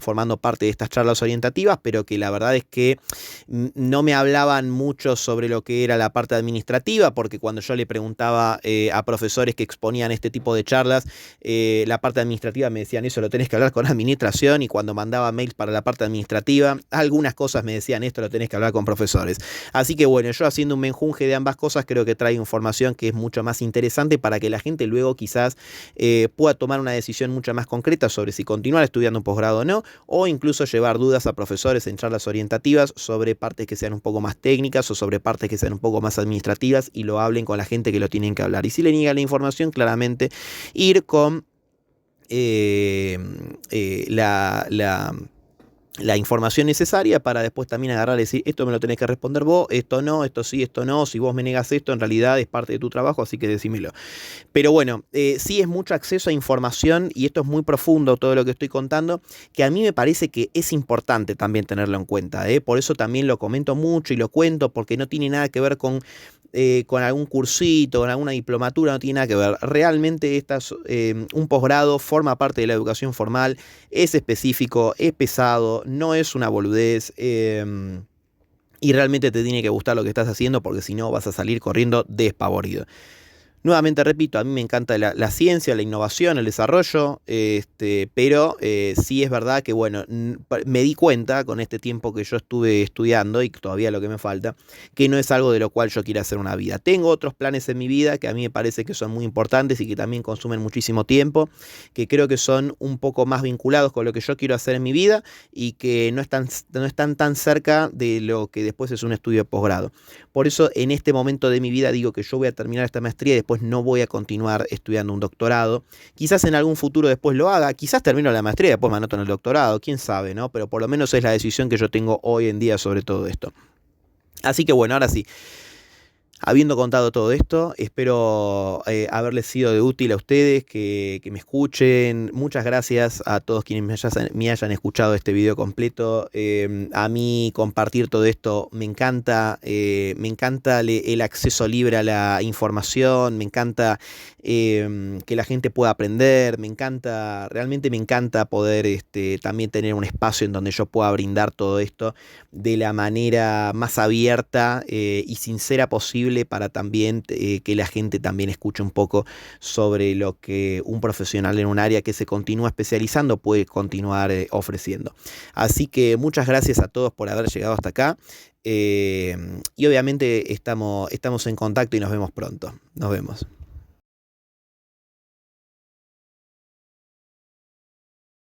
formando parte de estas charlas orientativas, pero que la verdad es que no me hablaban mucho sobre lo que era la parte administrativa, porque cuando yo le preguntaba a profesores que exponían este tipo de charlas, la parte administrativa me decían: eso lo tenés que hablar con administración, y cuando mandaba mails para la parte administrativa, algunas cosas me decían: esto lo tenés que hablar con profesores. Así que bueno, yo haciendo un menjunje de ambas cosas, creo que trae información que es mucho más interesante para que la gente luego quizás pueda tomar una decisión mucho más concreta sobre si continuar estudiando un posgrado o no, o incluso llevar dudas a profesores en charlas orientativas sobre partes que sean un poco más técnicas o sobre partes que sean un poco más administrativas, y lo hablen con la gente que lo tienen que hablar. Y si le niegan la información, claramente ir con la información necesaria para después también agarrar y decir: esto me lo tenés que responder vos, esto no, esto sí, esto no. Si vos me negás esto, en realidad es parte de tu trabajo, así que decímelo. Pero bueno, sí es mucho acceso a información, y esto es muy profundo todo lo que estoy contando, que a mí me parece que es importante también tenerlo en cuenta. Por eso también lo comento mucho y lo cuento, porque no tiene nada que ver con algún cursito, con alguna diplomatura, no tiene nada que ver. Realmente un posgrado forma parte de la educación formal, es específico, es pesado, no es una boludez. Y realmente te tiene que gustar lo que estás haciendo, porque si no vas a salir corriendo despavorido. Nuevamente repito, a mí me encanta la ciencia, la innovación, el desarrollo, pero sí es verdad que, bueno, me di cuenta con este tiempo que yo estuve estudiando, y todavía lo que me falta, que no es algo de lo cual yo quiera hacer una vida. Tengo otros planes en mi vida que a mí me parece que son muy importantes y que también consumen muchísimo tiempo, que creo que son un poco más vinculados con lo que yo quiero hacer en mi vida, y que no están tan cerca de lo que después es un estudio de posgrado. Por eso en este momento de mi vida digo que yo voy a terminar esta maestría y después no voy a continuar estudiando un doctorado. Quizás en algún futuro después lo haga, quizás termino la maestría y después me anoto en el doctorado, quién sabe, ¿no? Pero por lo menos es la decisión que yo tengo hoy en día sobre todo esto. Así que bueno, ahora sí. Habiendo contado todo esto, espero haberles sido de útil a ustedes, que me escuchen. Muchas gracias a todos quienes me hayan escuchado este video completo. A mí compartir todo esto me encanta el acceso libre a la información, me encanta que la gente pueda aprender, realmente me encanta poder también tener un espacio en donde yo pueda brindar todo esto de la manera más abierta y sincera posible para también que la gente también escuche un poco sobre lo que un profesional en un área que se continúa especializando puede continuar ofreciendo. Así que muchas gracias a todos por haber llegado hasta acá y obviamente estamos en contacto y nos vemos pronto. Nos vemos.